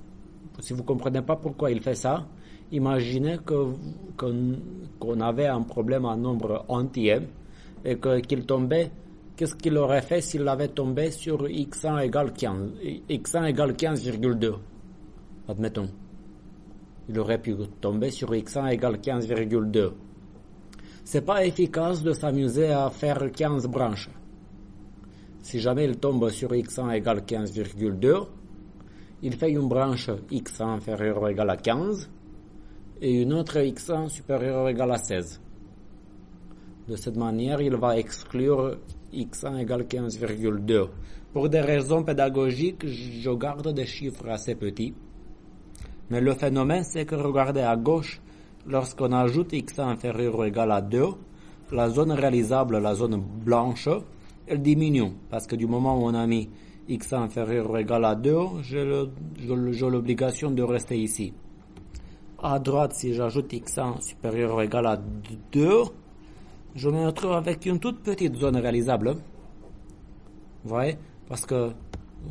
si vous ne comprenez pas pourquoi il fait ça, imaginez qu'on avait un problème en nombre entier et qu'il tombait, qu'est-ce qu'il aurait fait s'il avait tombé sur x1 égale 15, x1 égale 15,2, admettons. Il aurait pu tomber sur x1 égale 15,2. C'est pas efficace de s'amuser à faire 15 branches. Si jamais il tombe sur x1 égale 15,2, il fait une branche x1 inférieure ou égale à 15 et une autre x1 supérieure ou égale à 16. De cette manière, il va exclure x1 égale 15,2. Pour des raisons pédagogiques, je garde des chiffres assez petits. Mais le phénomène, c'est que regardez à gauche, lorsqu'on ajoute x1 inférieur ou égal à 2, la zone réalisable, la zone blanche, elle diminue. Parce que du moment où on a mis x1 inférieur ou égal à 2, j'ai l'obligation de rester ici. À droite, si j'ajoute x1 supérieur ou égal à 2, je me retrouve avec une toute petite zone réalisable. Vous voyez? Parce que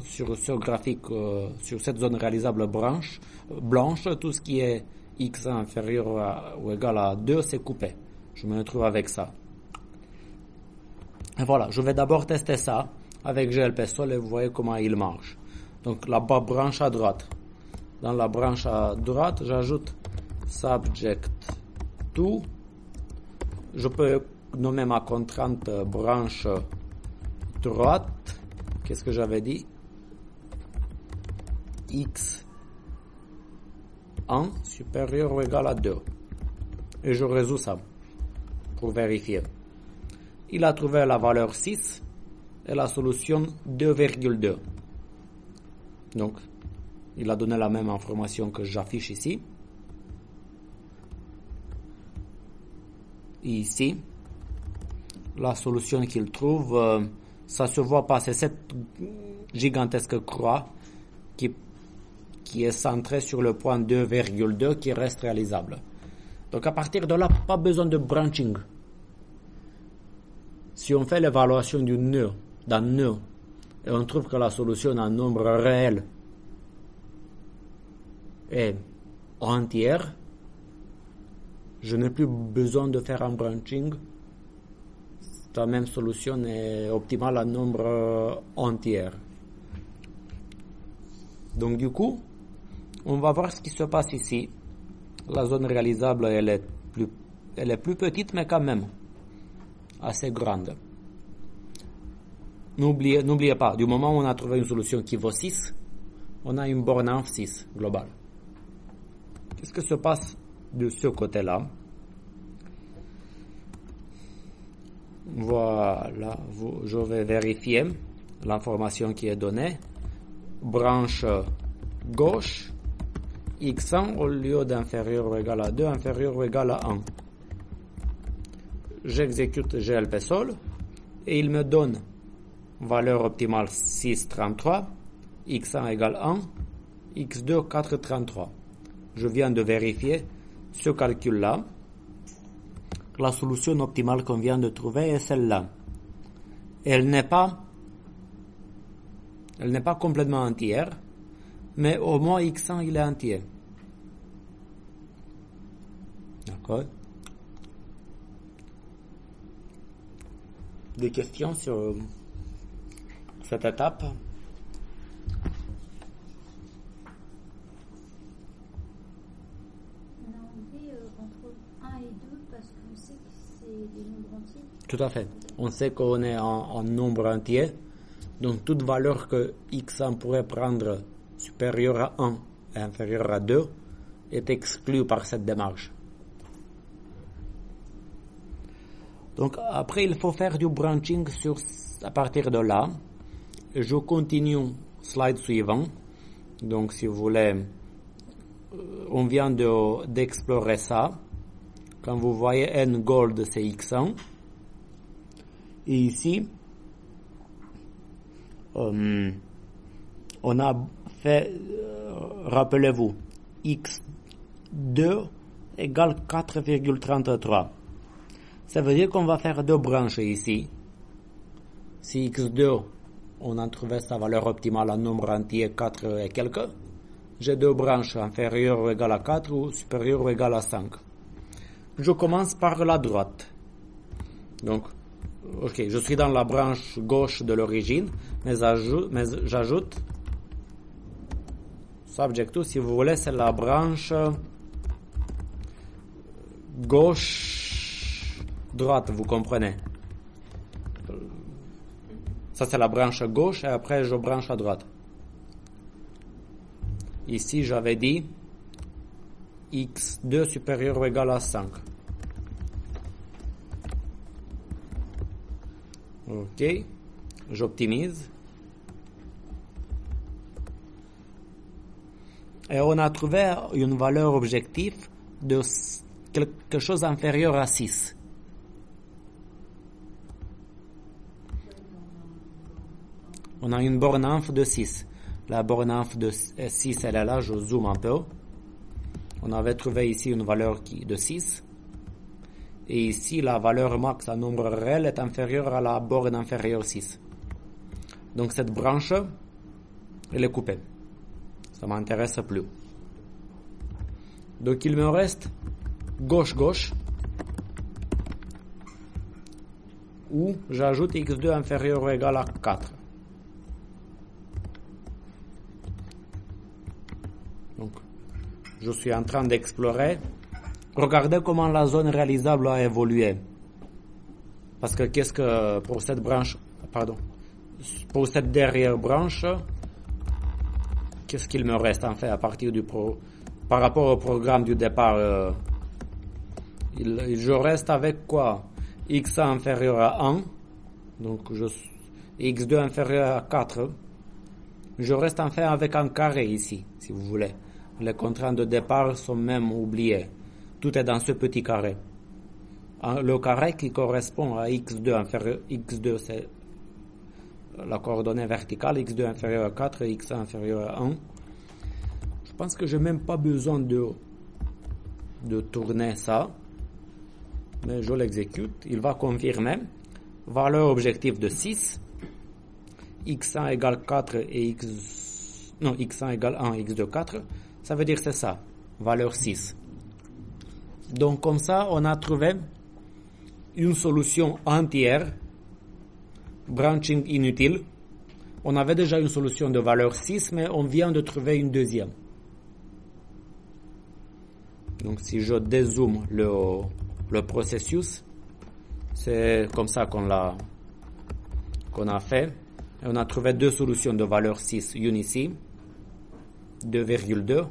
sur ce graphique, sur cette zone réalisable blanche, tout ce qui est x1 inférieur ou égal à 2, c'est coupé. Je me retrouve avec ça. Et voilà, je vais d'abord tester ça avec glp sol et vous voyez comment il marche. Donc la branche à droite. Dans la branche à droite, j'ajoute subject to. Je peux nommer ma contrainte branche droite. Qu'est-ce que j'avais dit? X1 supérieur ou égal à 2. Et je résous ça pour vérifier. Il a trouvé la valeur 6 et la solution 2,2. Donc, il a donné la même information que j'affiche ici. Et ici, la solution qu'il trouve, ça se voit pas, c'est cette gigantesque croix qui est centrée sur le point 2,2 qui reste réalisable. Donc à partir de là, pas besoin de branching. Si on fait l'évaluation d'un nœud, et on trouve que la solution a un nombre réel est entière, je n'ai plus besoin de faire un branching. La même solution est optimale à nombre entier. Donc du coup, on va voir ce qui se passe ici. La zone réalisable, elle est plus petite, mais quand même assez grande. N'oubliez pas, du moment où on a trouvé une solution qui vaut 6, on a une borne env 6 globale. Qu'est-ce que se passe de ce côté-là? Voilà, je vais vérifier l'information qui est donnée. Branche gauche, x1 au lieu d'inférieur ou égal à 2, inférieur ou égal à 1. J'exécute glp sol et il me donne valeur optimale 6,33, x1 égale 1, x2 4,33. Je viens de vérifier ce calcul-là. La solution optimale qu'on vient de trouver est celle-là. Elle n'est pas complètement entière, mais au moins x1 il est entier. D'accord? Des questions sur cette étape? On a enlevé entre 1 et 2 parce qu'on sait que c'est des nombres entiers. Tout à fait. On sait qu'on est en nombre entier, donc toute valeur que x1 pourrait prendre supérieure à 1 et inférieure à 2 est exclue par cette démarche. Donc après, il faut faire du branching à partir de là. Je continue, slide suivant. Donc si vous voulez, on vient d'explorer ça. Quand vous voyez n gold, c'est x1. Et ici, on a fait, rappelez-vous, x2 égale 4,33. Ça veut dire qu'on va faire deux branches ici. Si x2, on a trouvé sa valeur optimale en nombre entier 4 et quelques, j'ai deux branches inférieures ou égales à 4 ou supérieures ou égales à 5. Je commence par la droite. Donc, ok, je suis dans la branche gauche de l'origine, mais j'ajoute subject, si vous voulez, c'est la branche gauche-droite, vous comprenez? Ça, c'est la branche gauche, et après, je branche à droite. Ici, j'avais dit x2 supérieur ou égal à 5. Ok, j'optimise. Et on a trouvé une valeur objective de quelque chose inférieur à 6. On a une borne env de 6. La borne env de 6, elle est là, je zoome un peu. On avait trouvé ici une valeur de 6. Et ici, la valeur max en nombre réel est inférieure à la borne inférieure 6. Donc cette branche, elle est coupée. Ça ne m'intéresse plus. Donc il me reste gauche-gauche, où j'ajoute x2 inférieur ou égal à 4. Donc, je suis en train d'explorer. Regardez comment la zone réalisable a évolué. Parce que pour cette branche, pour cette dernière branche, qu'est-ce qu'il me reste en fait à partir par rapport au programme du départ, je reste avec quoi? X1 inférieur à 1, donc x2 inférieur à 4. Je reste en fait avec un carré ici, si vous voulez. Les contraintes de départ sont même oubliées. Tout est dans ce petit carré. Le carré qui correspond à x2 inférieur, x2 c'est la coordonnée verticale, x2 inférieur à 4 et x1 inférieur à 1. Je pense que je n'ai même pas besoin de tourner ça, mais je l'exécute. Il va confirmer. Valeur objective de 6, x1 égale 4 et x1 égale 1, x2 4. Ça veut dire c'est ça. valeur 6. Donc comme ça, on a trouvé une solution entière, branching inutile. On avait déjà une solution de valeur 6, mais on vient de trouver une deuxième. Donc si je dézoome le processus, c'est comme ça qu'on a fait. Et on a trouvé deux solutions de valeur 6, une ici, 2,2,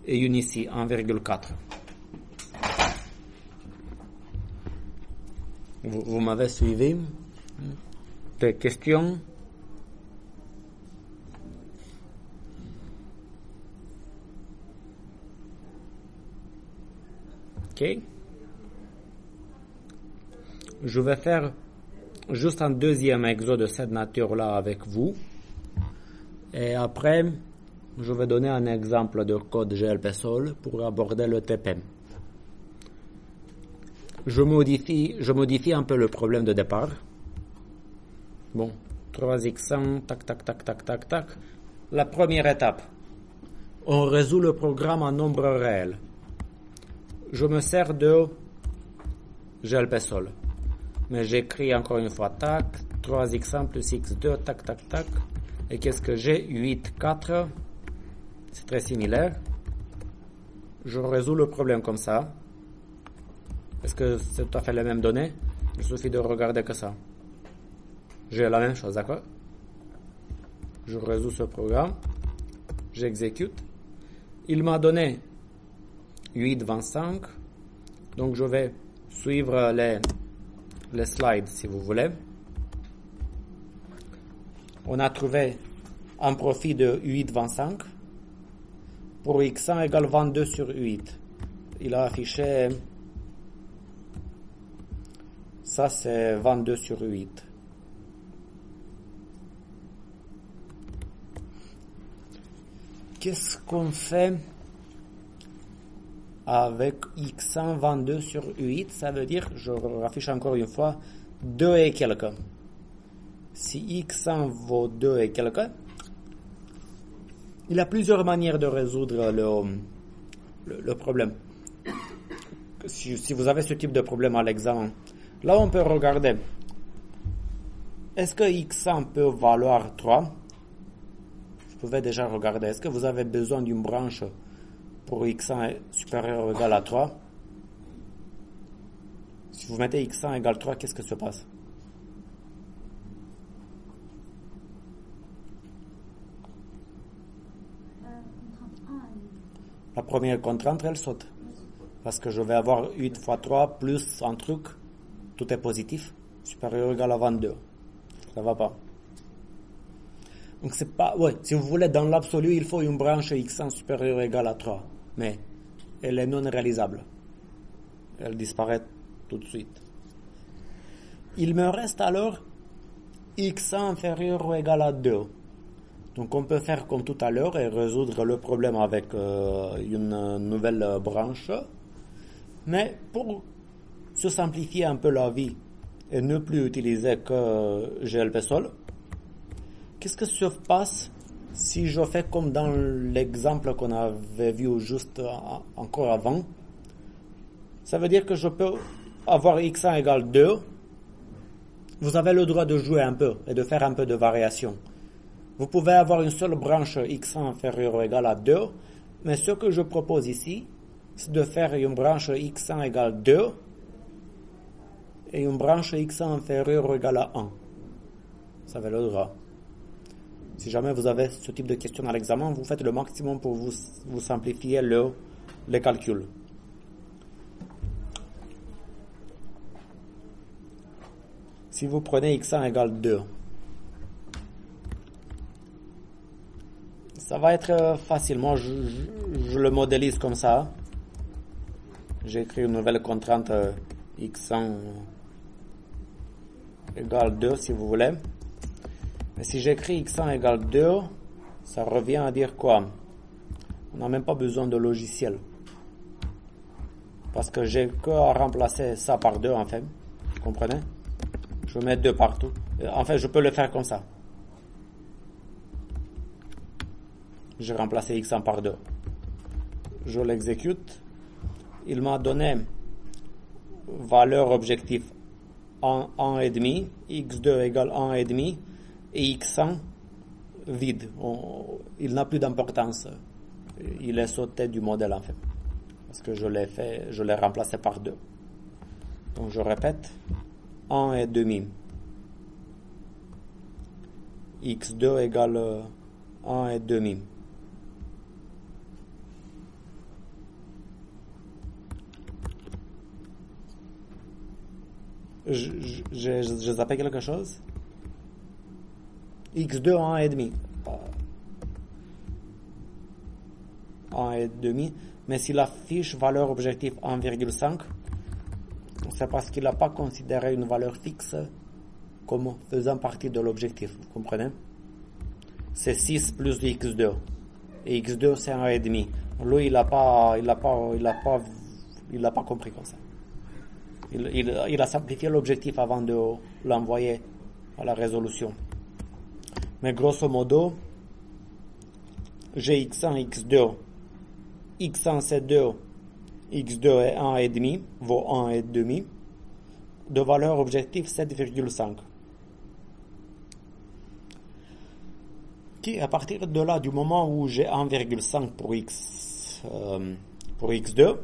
et une ici, 1,4. Vous m'avez suivi? Des questions? Ok. Je vais faire juste un deuxième exo de cette nature-là avec vous. Et après, je vais donner un exemple de code GLP-Sol pour aborder le TP. Je modifie un peu le problème de départ. Bon, 3x1, tac, tac, tac, tac, tac, tac. La première étape, on résout le programme en nombre réel. Je me sers de GLP-Sol. Mais j'écris encore une fois, tac, 3x1 plus x2, tac, tac, tac. Et qu'est-ce que j'ai? 8, 4. C'est très similaire. Je résous le problème comme ça. Est-ce que c'est tout à fait les mêmes données? Il suffit de regarder que ça. J'ai la même chose, d'accord? Je résous ce programme. J'exécute. Il m'a donné 8, 25. Donc je vais suivre les slides si vous voulez. On a trouvé un profit de 8, 25. Pour x1 égale 22 sur 8. Il a affiché... Ça, c'est 22 sur 8. Qu'est-ce qu'on fait avec x1 22 sur 8? Ça veut dire, je affiche encore une fois, 2 et quelques. Si x1 vaut 2 et quelques, il y a plusieurs manières de résoudre le problème. Si vous avez ce type de problème à l'examen, là on peut regarder, est-ce que x1 peut valoir 3? Vous pouvez déjà regarder, est-ce que vous avez besoin d'une branche pour x1 supérieur ou égal à 3? Si vous mettez x1 égale 3, qu'est-ce que se passe? La première contrainte, elle saute. Parce que je vais avoir 8 fois 3 plus un truc, tout est positif, supérieur ou égal à 22. Ça va pas. Donc c'est pas, si vous voulez, dans l'absolu, il faut une branche x1 supérieure ou égale à 3. Mais elle est non réalisable. Elle disparaît tout de suite. Il me reste alors x1 inférieur ou égal à 2. Donc on peut faire comme tout à l'heure et résoudre le problème avec une nouvelle branche. Mais pour se simplifier un peu la vie et ne plus utiliser que GLP-Sol, qu'est-ce que se passe si je fais comme dans l'exemple qu'on avait vu juste encore avant? Ça veut dire que je peux avoir x1 égale 2. Vous avez le droit de jouer un peu et de faire un peu de variation. Vous pouvez avoir une seule branche x1 inférieure ou égale à 2, mais ce que je propose ici, c'est de faire une branche x1 égale 2 et une branche x1 inférieure ou égale à 1. Vous avez le droit. Si jamais vous avez ce type de question à l'examen, vous faites le maximum pour vous simplifier les calculs. Si vous prenez x1 égale 2, ça va être facile. Moi, je le modélise comme ça. J'écris une nouvelle contrainte x1 égale 2, si vous voulez. Mais si j'écris x1 égale 2, ça revient à dire quoi? On n'a même pas besoin de logiciel. Parce que j'ai que à remplacer ça par 2, en fait. Vous comprenez? Je mets 2 partout. En fait, je peux le faire comme ça. J'ai remplacé x1 par 2. je l'exécute. Il m'a donné valeur objectif 1,5, x2 égale 1,5 et x1 vide. Il n'a plus d'importance. Il est sauté du modèle en fait. Parce que je l'ai remplacé par 2. Donc je répète, 1,5. x2 égale 1,5. J'ai zappé quelque chose? x2 1,5. 1,5. Mais s'il affiche valeur objectif 1,5, c'est parce qu'il n'a pas considéré une valeur fixe comme faisant partie de l'objectif. Vous comprenez? C'est 6 plus x2. Et x2 c'est 1,5. Lui, il n'a pas compris comme ça. Il a simplifié l'objectif avant de l'envoyer à la résolution. Mais grosso modo, j'ai x1, x2. x1 c'est 2, x2 est 1,5, vaut 1,5, de valeur objectif 7,5. Qui, à partir de là, du moment où j'ai 1,5 pour x2,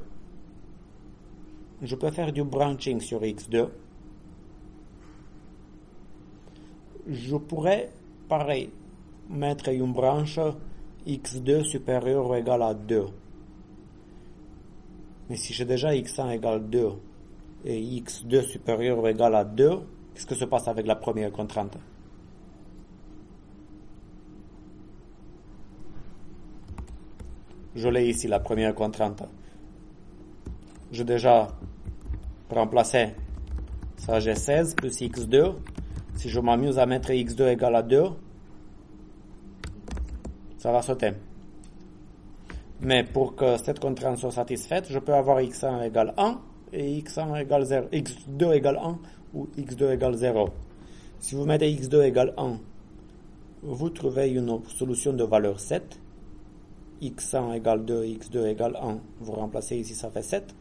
je peux faire du branching sur x2. Je pourrais, pareil, mettre une branche x2 supérieure ou égale à 2. Mais si j'ai déjà x1 égale 2 et x2 supérieur ou égal à 2, qu'est-ce que se passe avec la première contrainte? Je l'ai ici, la première contrainte. J'ai déjà remplacé ça, j'ai 16 plus x2. Si je m'amuse à mettre x2 égale à 2, ça va sauter. Mais pour que cette contrainte soit satisfaite, je peux avoir x1 égale 1 et x1 égale 0, x2 égale 1 ou x2 égale 0. Si vous mettez x2 égale 1, vous trouvez une solution de valeur 7. x1 égale 2, x2 égale 1, vous remplacez ici, ça fait 7.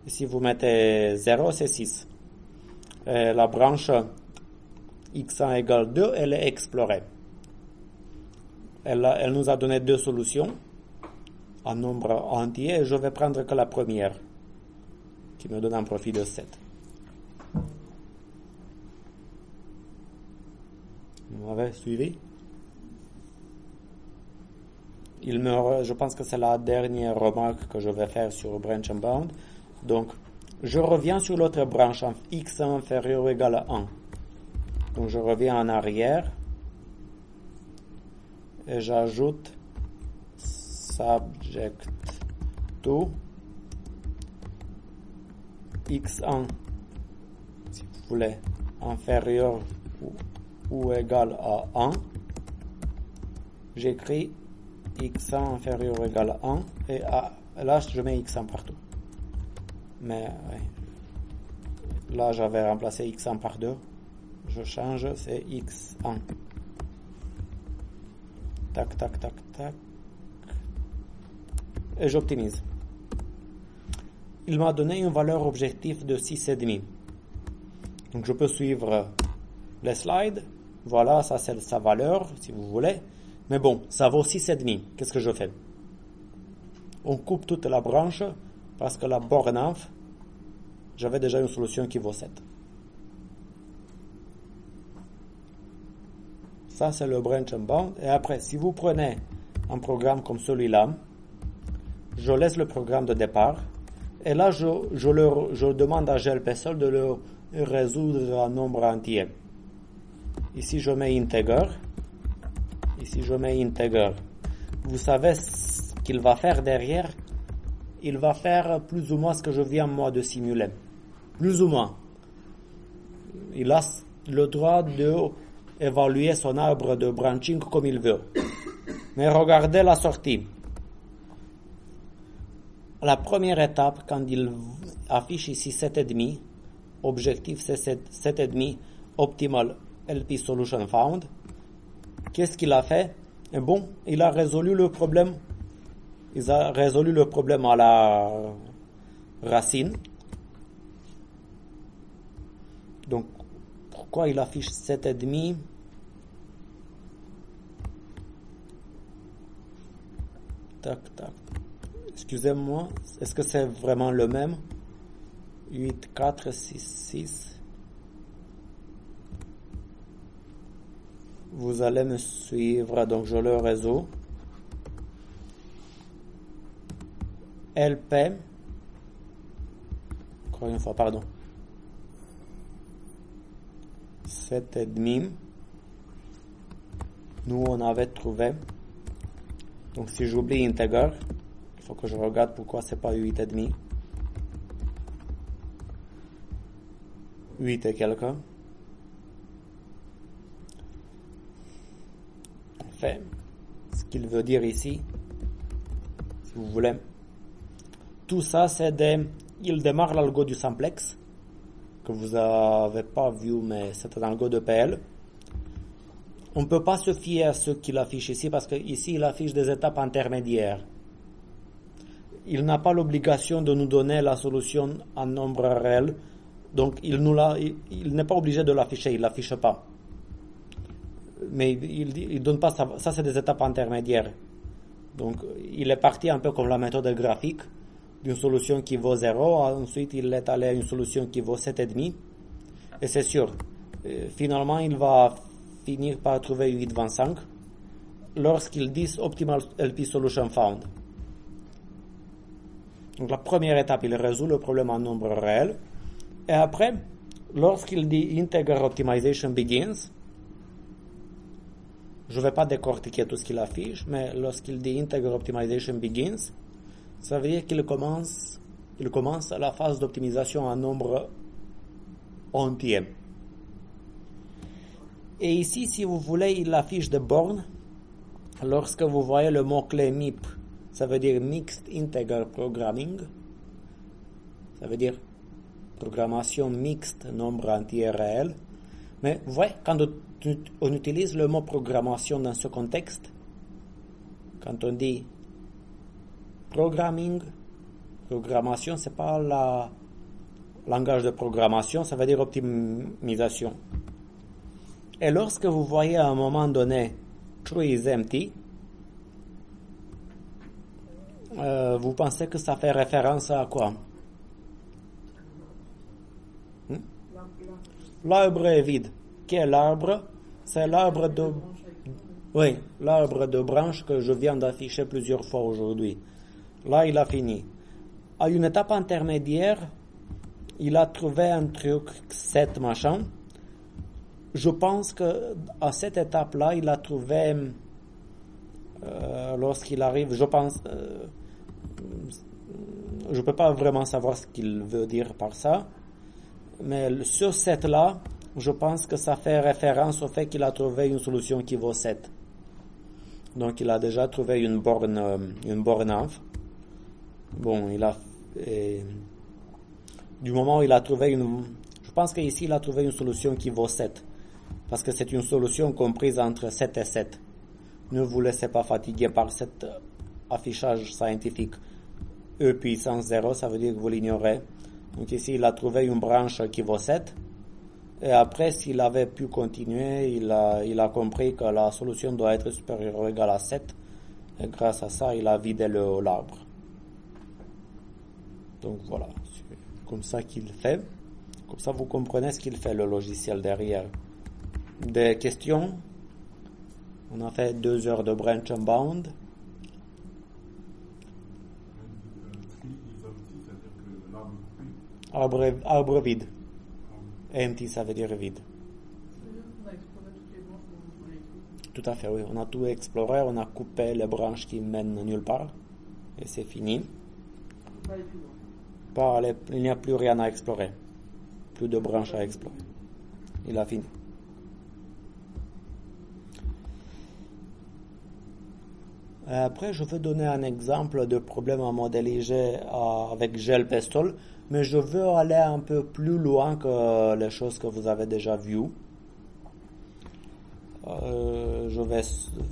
Et si vous mettez 0, c'est 6. Et la branche x1 égale 2, elle est explorée. Elle nous a donné deux solutions en nombre entier, et je vais prendre que la première, qui me donne un profit de 7. Vous m'avez suivi? Je pense que c'est la dernière remarque que je vais faire sur Branch and Bound. Donc, je reviens sur l'autre branche en x inférieur ou égal à 1. Donc, je reviens en arrière et j'ajoute subject to x1, si vous voulez, inférieur ou égal à 1. J'écris x1 inférieur ou égal à 1 et là je mets x1 partout. Mais là j'avais remplacé x1 par 2. Je change, c'est x1. Tac, tac, tac, tac. Et j'optimise. Il m'a donné une valeur objectif de 6,5. Donc je peux suivre les slides. Voilà, ça c'est sa valeur, si vous voulez. Mais bon, ça vaut 6,5. Qu'est-ce que je fais? On coupe toute la branche parce que la borne inf, j'avais déjà une solution qui vaut 7. Ça, c'est le branch and bound. Et après, si vous prenez un programme comme celui-là, je laisse le programme de départ. Et là, je demande à GLPSol de le résoudre en nombre entier. Ici, je mets integer. Ici, je mets integer. Vous savez ce qu'il va faire derrière? Il va faire plus ou moins ce que je viens, moi, de simuler. Plus ou moins. Il a le droit d'évaluer son arbre de branching comme il veut. Mais regardez la sortie. La première étape, quand il affiche ici 7,5, objectif c'est 7,5, optimal LP solution found. Qu'est-ce qu'il a fait? Et bon, il a résolu le problème. ils ont résolu le problème à la racine. Donc, pourquoi il affiche 7,5? Tac, tac. Excusez-moi, est-ce que c'est vraiment le même? 8, 4, 6, 6. Vous allez me suivre, donc je le réseau. LP. Encore une fois, pardon. 7,5. Nous, on avait trouvé. Donc, si j'oublie integer, il faut que je regarde pourquoi c'est pas 8,5. 8 et quelque. En fait, ce qu'il veut dire ici, si vous voulez, tout ça, c'est il démarre l'algo du simplex, que vous n'avez pas vu, mais c'est un algo de PL. On ne peut pas se fier à ce qu'il affiche ici, parce qu'ici, il affiche des étapes intermédiaires. Il n'a pas l'obligation de nous donner la solution en nombre réel, donc il n'est pas obligé de l'afficher, il ne l'affiche pas. Mais il donne pas ça, c'est des étapes intermédiaires. Donc, il est parti un peu comme la méthode graphique, d'une solution qui vaut 0, ensuite il est allé à une solution qui vaut 7,5, et c'est sûr, finalement il va finir par trouver 8,25 lorsqu'il dit Optimal LP Solution Found. Donc la première étape, il résout le problème en nombre réel, et après, lorsqu'il dit Integer Optimization Begins, je ne vais pas décortiquer tout ce qu'il affiche, mais lorsqu'il dit Integer Optimization Begins, ça veut dire qu'il commence la phase d'optimisation en nombre entier. Et ici, si vous voulez, il affiche des bornes. Lorsque vous voyez le mot-clé MIP, ça veut dire Mixed Integer Programming. Ça veut dire programmation mixte, nombre entier réel. Mais vous voyez, quand on utilise le mot programmation dans ce contexte, quand on dit programmation, c'est pas le langage de programmation, ça veut dire optimisation. Et lorsque vous voyez à un moment donné true is empty, vous pensez que ça fait référence à quoi? L'arbre est vide. Quel arbre? C'est l'arbre de... Oui, l'arbre de branches que je viens d'afficher plusieurs fois aujourd'hui. Là, il a fini. À une étape intermédiaire, il a trouvé un truc 7 machin. Je pense que à cette étape-là, il a trouvé, lorsqu'il arrive, je pense, je peux pas vraiment savoir ce qu'il veut dire par ça, mais sur 7-là, je pense que ça fait référence au fait qu'il a trouvé une solution qui vaut 7. Donc, il a déjà trouvé une borne inf. Bon, du moment où il a trouvé je pense qu'ici, il a trouvé une solution qui vaut 7. Parce que c'est une solution comprise entre 7 et 7. Ne vous laissez pas fatiguer par cet affichage scientifique. E puissance 0, ça veut dire que vous l'ignorez. Donc ici, il a trouvé une branche qui vaut 7. Et après, s'il avait pu continuer, il a compris que la solution doit être supérieure ou égale à 7. Et grâce à ça, il a vidé l'arbre. Donc voilà, c'est comme ça qu'il fait. Comme ça, vous comprenez ce qu'il fait, le logiciel derrière. Des questions? On a fait 2 heures de branch and bound. Arbre vide. Empty, ça veut dire vide. Tout à fait, oui. On a tout exploré, on a coupé les branches qui mènent nulle part. Et c'est fini. Il n'y a plus rien à explorer. Plus de branches à explorer. Il a fini. Après, je veux donner un exemple de problème à modéliser avec GLPstol, mais je veux aller un peu plus loin que les choses que vous avez déjà vues. Je vais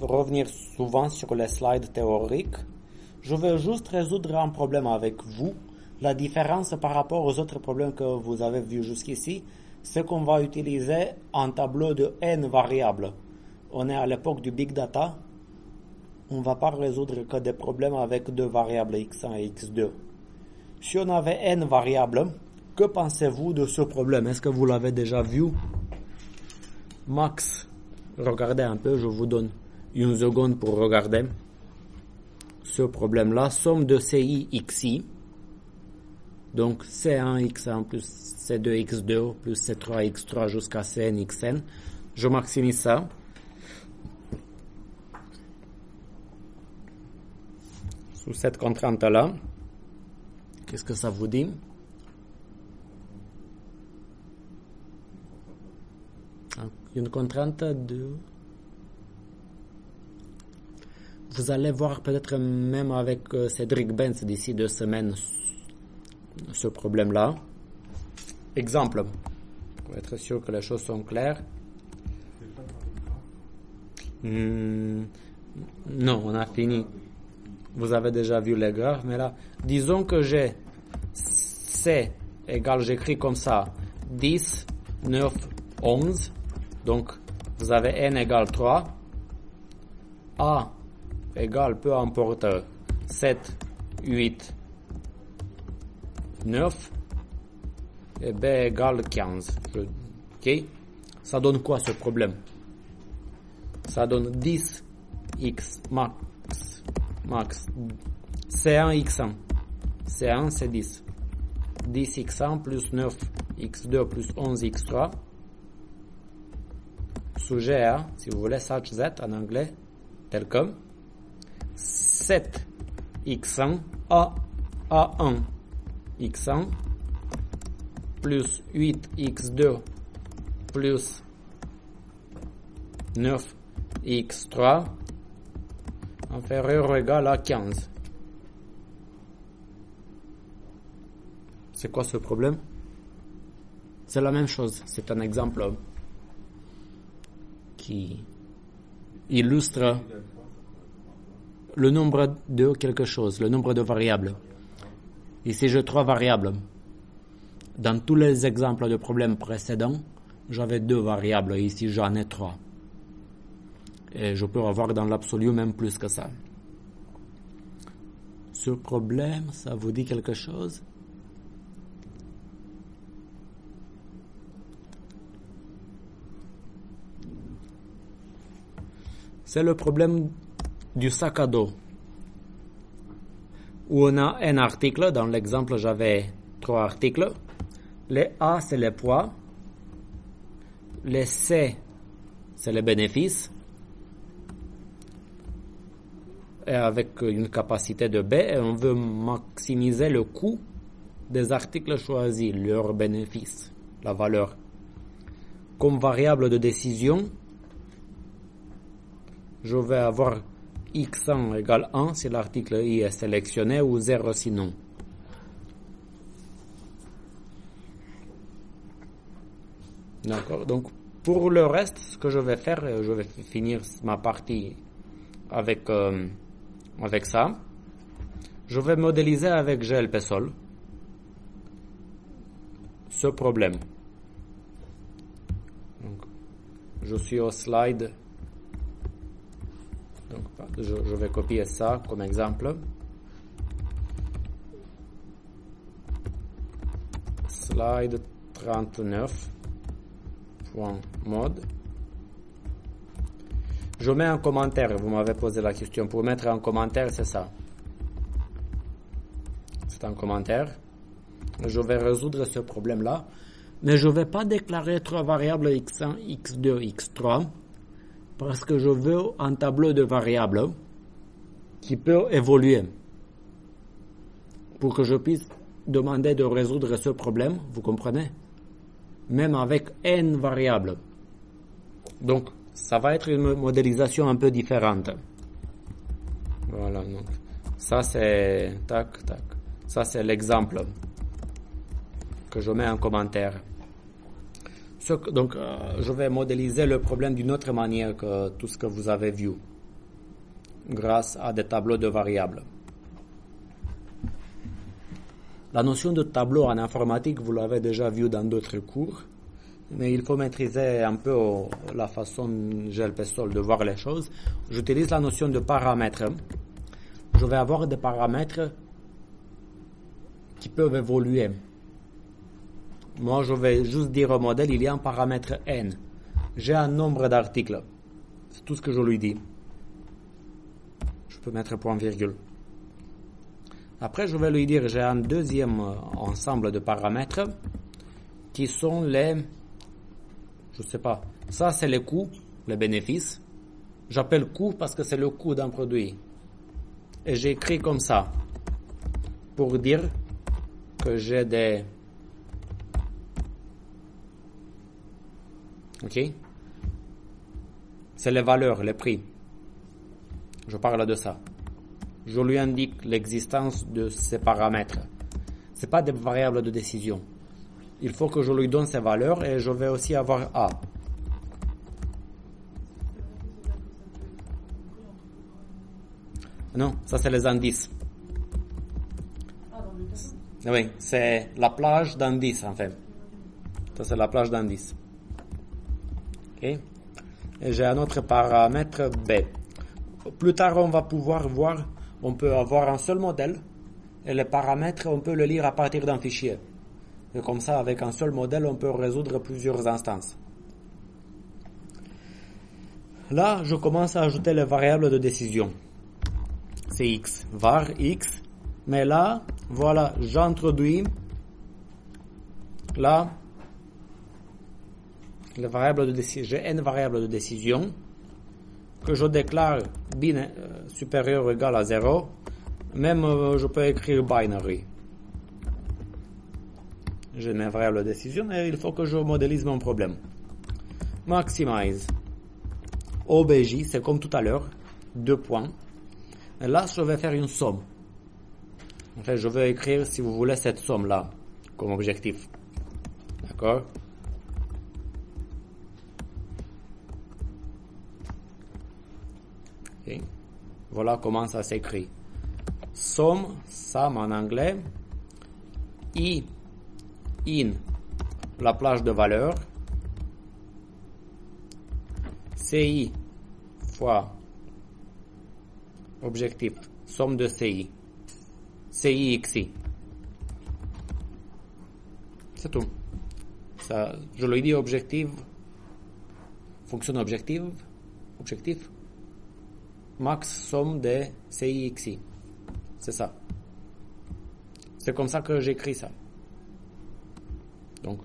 revenir souvent sur les slides théoriques. Je veux juste résoudre un problème avec vous. La différence par rapport aux autres problèmes que vous avez vus jusqu'ici, c'est qu'on va utiliser un tableau de n variables. On est à l'époque du big data. On ne va pas résoudre que des problèmes avec deux variables x1 et x2. Si on avait n variables, que pensez-vous de ce problème? Est-ce que vous l'avez déjà vu? Max, regardez un peu, je vous donne une seconde pour regarder ce problème-là. Somme de CI xi, donc C1 x1 plus C2 x2 plus C3 x3 jusqu'à Cn xn. Je maximise ça. Sous cette contrainte-là, qu'est-ce que ça vous dit? Une contrainte de... Vous allez voir peut-être même avec Cédric Benz d'ici 2 semaines ce problème-là. Exemple, pour être sûr que les choses sont claires. Non, on a fini. Vous avez déjà vu les graphes, mais là, disons que j'ai C égale, j'écris comme ça, 10, 9, 11. Donc, vous avez n égale 3. A égale, peu importe, 7, 8, 9. Et B égale 15. Ok? Ça donne quoi ce problème? Ça donne 10 x max. C1 x1. C1 c'est 10. 10 x1 plus 9 x2 plus 11 x3. Sujet à, si vous voulez, such that en anglais, tel que 7 x1 A1 x1 plus 8 x2 plus 9 x3 inférieur ou égal à 15. C'est quoi ce problème? C'est la même chose. C'est un exemple qui illustre le nombre de quelque chose, le nombre de variables. Ici, j'ai 3 variables. Dans tous les exemples de problèmes précédents, j'avais 2 variables. Ici, j'en ai 3. Et je peux avoir dans l'absolu même plus que ça. Ce problème, ça vous dit quelque chose? C'est le problème du sac à dos, où on a un article. Dans l'exemple, j'avais 3 articles. Les A, c'est les poids. Les C, c'est les bénéfices. Et avec une capacité de B, et on veut maximiser le coût des articles choisis, leur bénéfice, la valeur. Comme variable de décision, je vais avoir x1 égale 1 si l'article I est sélectionné ou 0 sinon. D'accord. Donc, pour le reste, ce que je vais faire, je vais finir ma partie avec ça. Je vais modéliser avec GLP-Sol ce problème. Donc, je suis au slide. Donc, je vais copier ça comme exemple. Slide 39.mode. Je mets un commentaire. Vous m'avez posé la question. Pour mettre un commentaire, c'est ça. C'est un commentaire. Je vais résoudre ce problème-là. Mais je ne vais pas déclarer 3 variables x1, x2, x3. Parce que je veux un tableau de variables qui peut évoluer. Pour que je puisse demander de résoudre ce problème, vous comprenez? Même avec n variables. Donc, ça va être une modélisation un peu différente. Voilà, donc, ça c'est, tac, tac. Ça c'est l'exemple que je mets en commentaire. Donc, je vais modéliser le problème d'une autre manière que tout ce que vous avez vu, grâce à des tableaux de variables. La notion de tableau en informatique, vous l'avez déjà vu dans d'autres cours, mais il faut maîtriser un peu la façon GLP-Sol de voir les choses. J'utilise la notion de paramètres. Je vais avoir des paramètres qui peuvent évoluer. Moi, je vais juste dire au modèle, il y a un paramètre n. J'ai un nombre d'articles. C'est tout ce que je lui dis. Je peux mettre point virgule. Après, je vais lui dire, j'ai un deuxième ensemble de paramètres qui sont les, je sais pas, ça c'est les coûts, les bénéfices. J'appelle coût parce que c'est le coût d'un produit. Et j'écris comme ça pour dire que j'ai des... Ok? C'est les valeurs, les prix. Je parle de ça. Je lui indique l'existence de ces paramètres. Ce n'est pas des variables de décision. Il faut que je lui donne ces valeurs et je vais aussi avoir A. Non, ça c'est les indices. Oui, c'est la plage d'indices en fait. Ça c'est la plage d'indices. Ok? Et j'ai un autre paramètre B. Plus tard on va pouvoir voir, on peut avoir un seul modèle et les paramètres on peut le lire à partir d'un fichier. Et comme ça avec un seul modèle on peut résoudre plusieurs instances. Là je commence à ajouter les variables de décision. C'est x, var x, mais là, voilà, j'introduis là les variables de décision. J'ai n variables de décision que je déclare supérieur ou égal à 0. Même je peux écrire binary. J'ai mes variables de décision et il faut que je modélise mon problème. Maximize. OBJ, c'est comme tout à l'heure, 2 points. Et là, je vais faire une somme. En fait, je vais écrire, si vous voulez, cette somme-là comme objectif. D'accord? Okay. Voilà comment ça s'écrit. Somme en anglais. In, la plage de valeur. CI fois objectif, somme de CI. CI XI. C'est tout. Ça, je lui dis objectif, fonction objectif, max somme de CI XI. C'est ça. C'est comme ça que j'écris ça. Donc,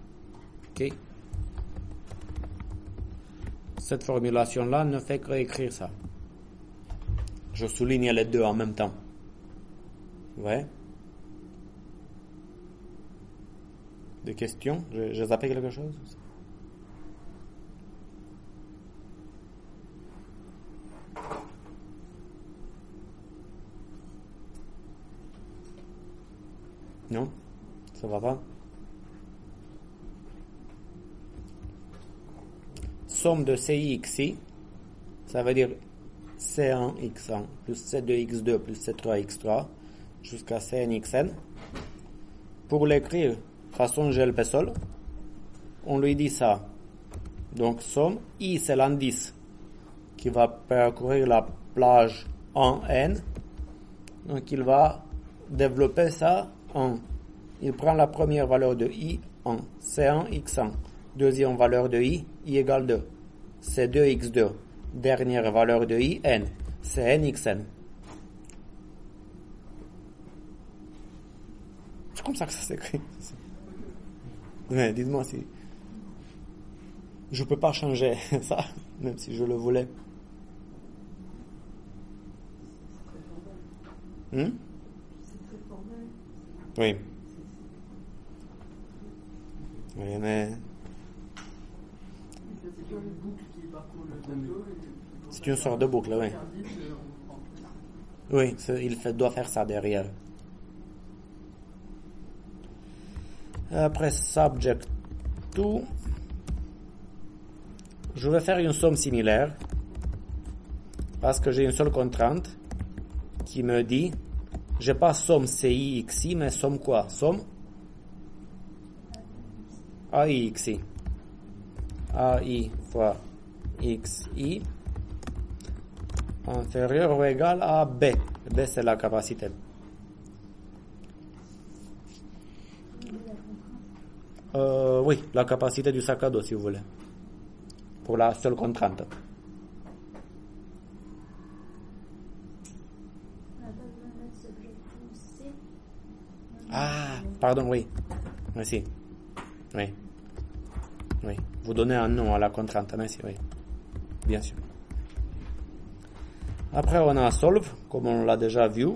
ok. Cette formulation-là ne fait que écrire ça. Je souligne les deux en même temps. Ouais. Des questions? J'ai zappé quelque chose? Non? Ça va pas? Somme de CI-XI, ça veut dire C1x1 plus C2x2 plus C3x3 jusqu'à Cnxn. Pour l'écrire façon GLP-Sol, on lui dit ça. Donc somme, I c'est l'indice qui va parcourir la plage en N. Donc il va développer ça en... Il prend la première valeur de I en C1x1. Deuxième valeur de I égale 2. C2x2. Dernière valeur de I, N. C'est Nxn. C'est comme ça que ça s'écrit. Mais dites-moi si... Je peux pas changer ça, même si je le voulais. C'est très formel. Oui. Oui, mais... C'est une boucle qui parcourt le tableau. C'est une sorte de boucle, oui. Oui, doit faire ça derrière. Après subject to, je vais faire une somme similaire parce que j'ai une seule contrainte qui me dit j'ai pas somme CI XI, mais somme quoi? Somme AI XI. AI fois XI inférieur ou égal à B. B, c'est la capacité. Oui, la capacité du sac à dos, si vous voulez. Pour la seule contrainte. Ah, pardon, oui. Merci. Oui. Oui. Vous donnez un nom à la contrainte, merci, oui. Bien sûr. Après, on a solve, comme on l'a déjà vu.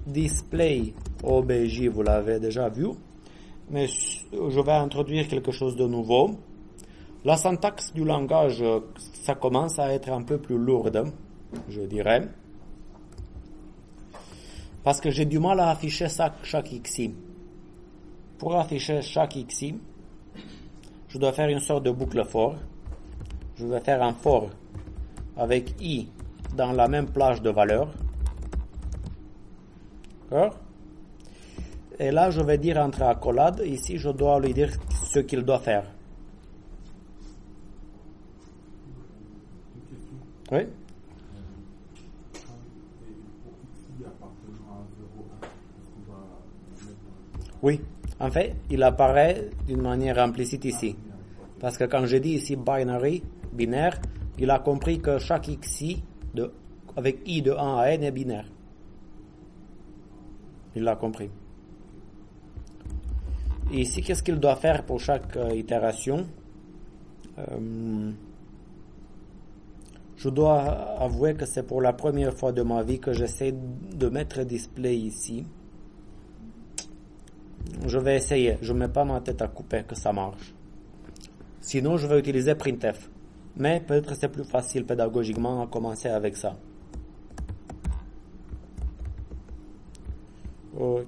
Display OBJ, vous l'avez déjà vu. Mais je vais introduire quelque chose de nouveau. La syntaxe du langage, ça commence à être un peu plus lourde, je dirais. Parce que j'ai du mal à afficher chaque XI. Pour afficher chaque XI, je dois faire une sorte de boucle for. Je vais faire un for avec I dans la même plage de valeurs. D'accord? Et là, je vais dire entre accolades. Ici, je dois lui dire ce qu'il doit faire. Oui? Oui. En fait, il apparaît d'une manière implicite ici. Parce que quand je dis ici binary, binaire, il a compris que chaque xi avec i de 1 à n est binaire. Il l'a compris. Et ici, qu'est-ce qu'il doit faire pour chaque itération? Je dois avouer que c'est pour la première fois de ma vie que j'essaie de mettre display ici. Je vais essayer. Je ne mets pas ma tête à couper que ça marche. Sinon, je vais utiliser printf. Mais peut-être c'est plus facile pédagogiquement à commencer avec ça. Okay.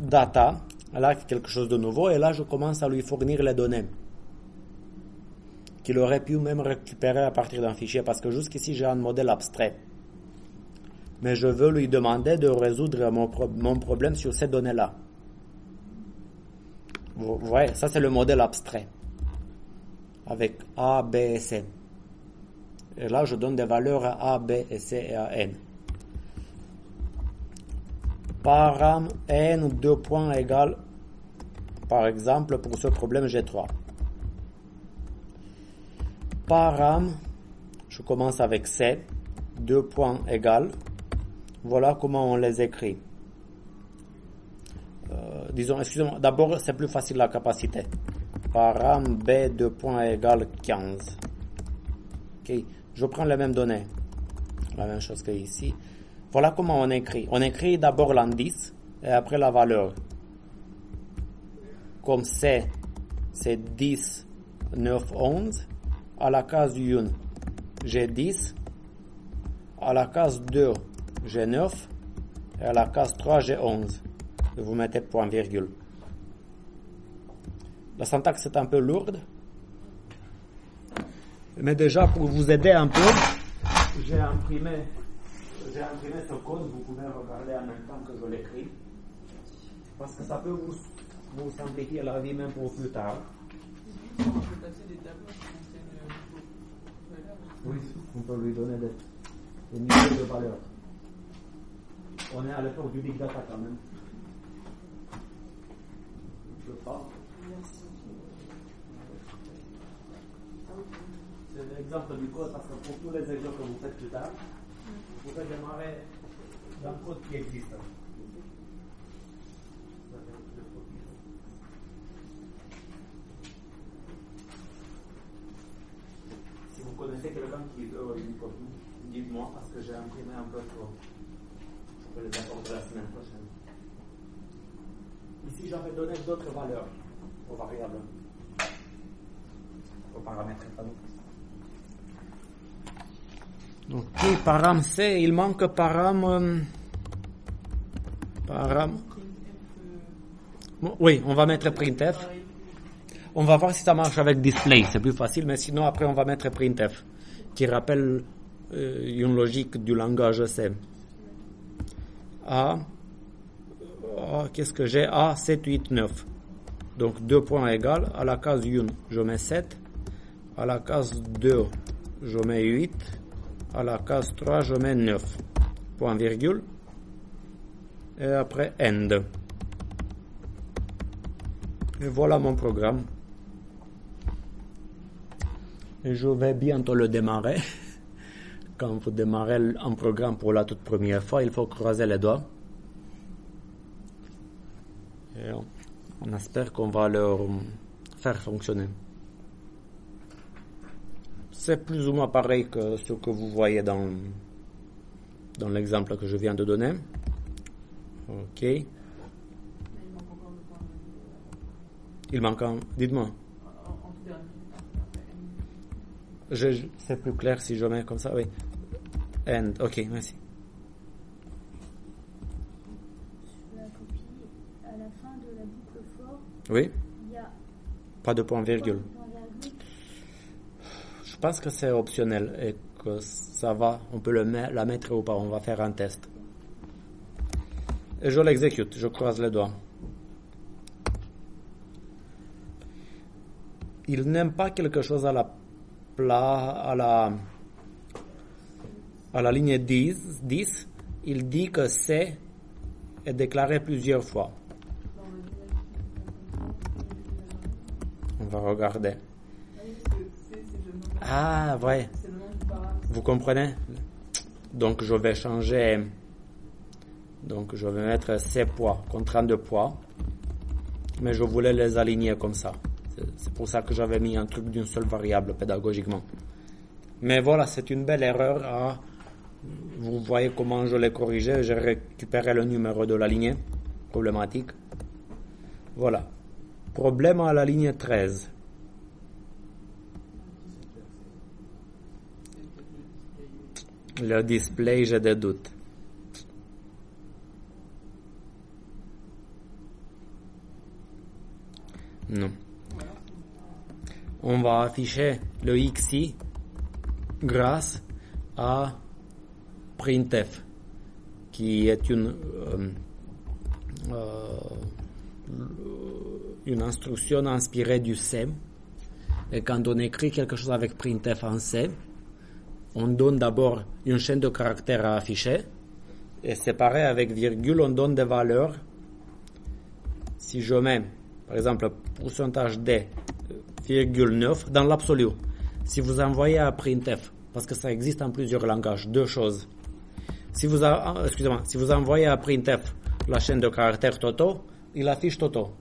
Data. Là, quelque chose de nouveau. Et là, je commence à lui fournir les données qu'il aurait pu même récupérer à partir d'un fichier. Parce que jusqu'ici, j'ai un modèle abstrait. Mais je veux lui demander de résoudre mon problème sur ces données-là. Vous voyez, ça c'est le modèle abstrait. Avec A, B et C. Et là, je donne des valeurs à A, B et C et à N. Param N 2 points égale, par exemple, pour ce problème, j'ai 3. Param, je commence avec C, 2 points égale. Voilà comment on les écrit. Disons, excusez-moi, d'abord c'est plus facile la capacité. Param B 2 points égale 15. Ok, je prends les mêmes données. La même chose que ici. Voilà comment on écrit. On écrit d'abord l'indice et après la valeur. Comme C, c'est 10, 9, 11. À la case 1, j'ai 10. À la case 2, j'ai 9. Et à la case 3, j'ai 11. Et vous mettez point virgule. La syntaxe est un peu lourde. Mais déjà, pour vous aider un peu, j'ai imprimé ce code. Vous pouvez regarder en même temps que je l'écris. Parce que ça peut vous simplifier la vie même pour plus tard. On peut passer des tableaux qui contiennent valeurs. Oui, on peut lui donner des niveaux de valeurs. On est à l'époque du big data quand même. Je pas. C'est l'exemple du code parce que pour tous les exemples que vous faites plus tard, vous pouvez démarrer d'un code qui existe. Si vous connaissez quelqu'un qui veut une copie, dites-moi parce que j'ai imprimé un peu trop. Je peux les apporter la semaine prochaine. Ici, j'avais donné d'autres valeurs aux variables, aux paramètres. Ok, param C, il manque param. Oui, on va mettre printf. On va voir si ça marche avec display, c'est plus facile, mais sinon après on va mettre printf, qui rappelle une logique du langage C. à, qu'est-ce que j'ai? À 7, 8, 9. Donc 2 points égales. À la case 1, je mets 7. À la case 2, je mets 8. À la case 3, je mets 9. Point virgule. Et après end. Et voilà mon programme. Et je vais bientôt le démarrer. Quand vous démarrez un programme pour la toute première fois, il faut croiser les doigts. Et on espère qu'on va le faire fonctionner. C'est plus ou moins pareil que ce que vous voyez dans l'exemple que je viens de donner. Ok. Mais il manque encore le point. Il manque un... Dites-moi. En tout dernier. C'est plus clair si je mets comme ça, oui. End, ok, merci. Sur la copie, à la fin de la boucle for, Oui, il y a pas de point virgule. point virgule. Je pense que c'est optionnel et que ça va, on peut la mettre ou pas, on va faire un test. Et je l'exécute, je croise les doigts. Il n'aime pas quelque chose à la ligne 10, il dit que C est déclaré plusieurs fois. On va regarder. Ah, ouais. C'est le nom du paramètre. Vous comprenez? Donc, je vais changer. Donc, je vais mettre C poids, contrainte de poids. Mais je voulais les aligner comme ça. C'est pour ça que j'avais mis un truc d'une seule variable pédagogiquement. Mais voilà, c'est une belle erreur. Vous voyez comment je l'ai corrigé. J'ai récupéré le numéro de la lignée. Problématique. Voilà. Problème à la ligne 13. Le display, j'ai des doutes. Non. On va afficher le XI grâce à printf, qui est une instruction inspirée du C. Et quand on écrit quelque chose avec printf en C, on donne d'abord une chaîne de caractères à afficher, et séparé avec virgule, on donne des valeurs. Si je mets, par exemple, pourcentage D, virgule 9, dans l'absolu, si vous envoyez à printf, parce que ça existe en plusieurs langages, deux choses. Si vous envoyez à printf la chaîne de caractères Toto, il affiche Toto.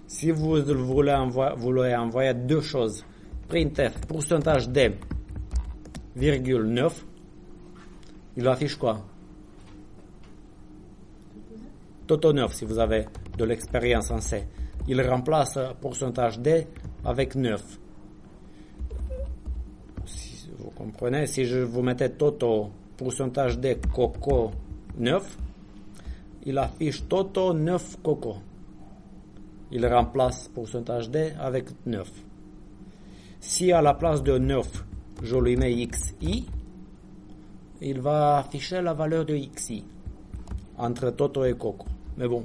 Si vous voulez envoyer deux choses, printf, pourcentage D, virgule 9, il affiche quoi? Toto 9, si vous avez de l'expérience en C. Il remplace pourcentage D avec 9. Si vous comprenez, si je vous mettais Toto, pourcentage D, Coco 9, il affiche Toto 9 Coco. Il remplace pourcentage D avec 9. Si à la place de 9, je lui mets XI, il va afficher la valeur de XI entre Toto et Coco. Mais bon,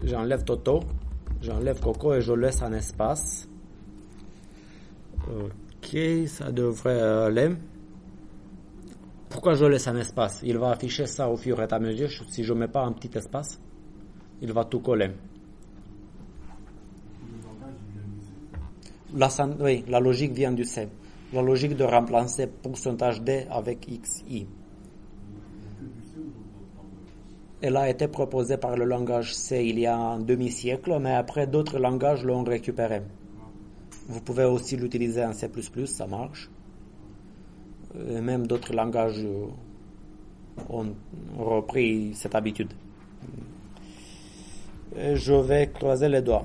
j'enlève Toto, j'enlève Coco et je laisse un espace. Ok, ça devrait aller. Pourquoi je laisse un espace? Il va afficher ça au fur et à mesure. Si je ne mets pas un petit espace, il va tout coller. La logique vient du C. La logique de remplacer pourcentage D avec XI. Elle a été proposée par le langage C il y a un demi-siècle, mais après d'autres langages l'ont récupérée. Vous pouvez aussi l'utiliser en C++, ça marche. Et même d'autres langages ont repris cette habitude. Et je vais croiser les doigts.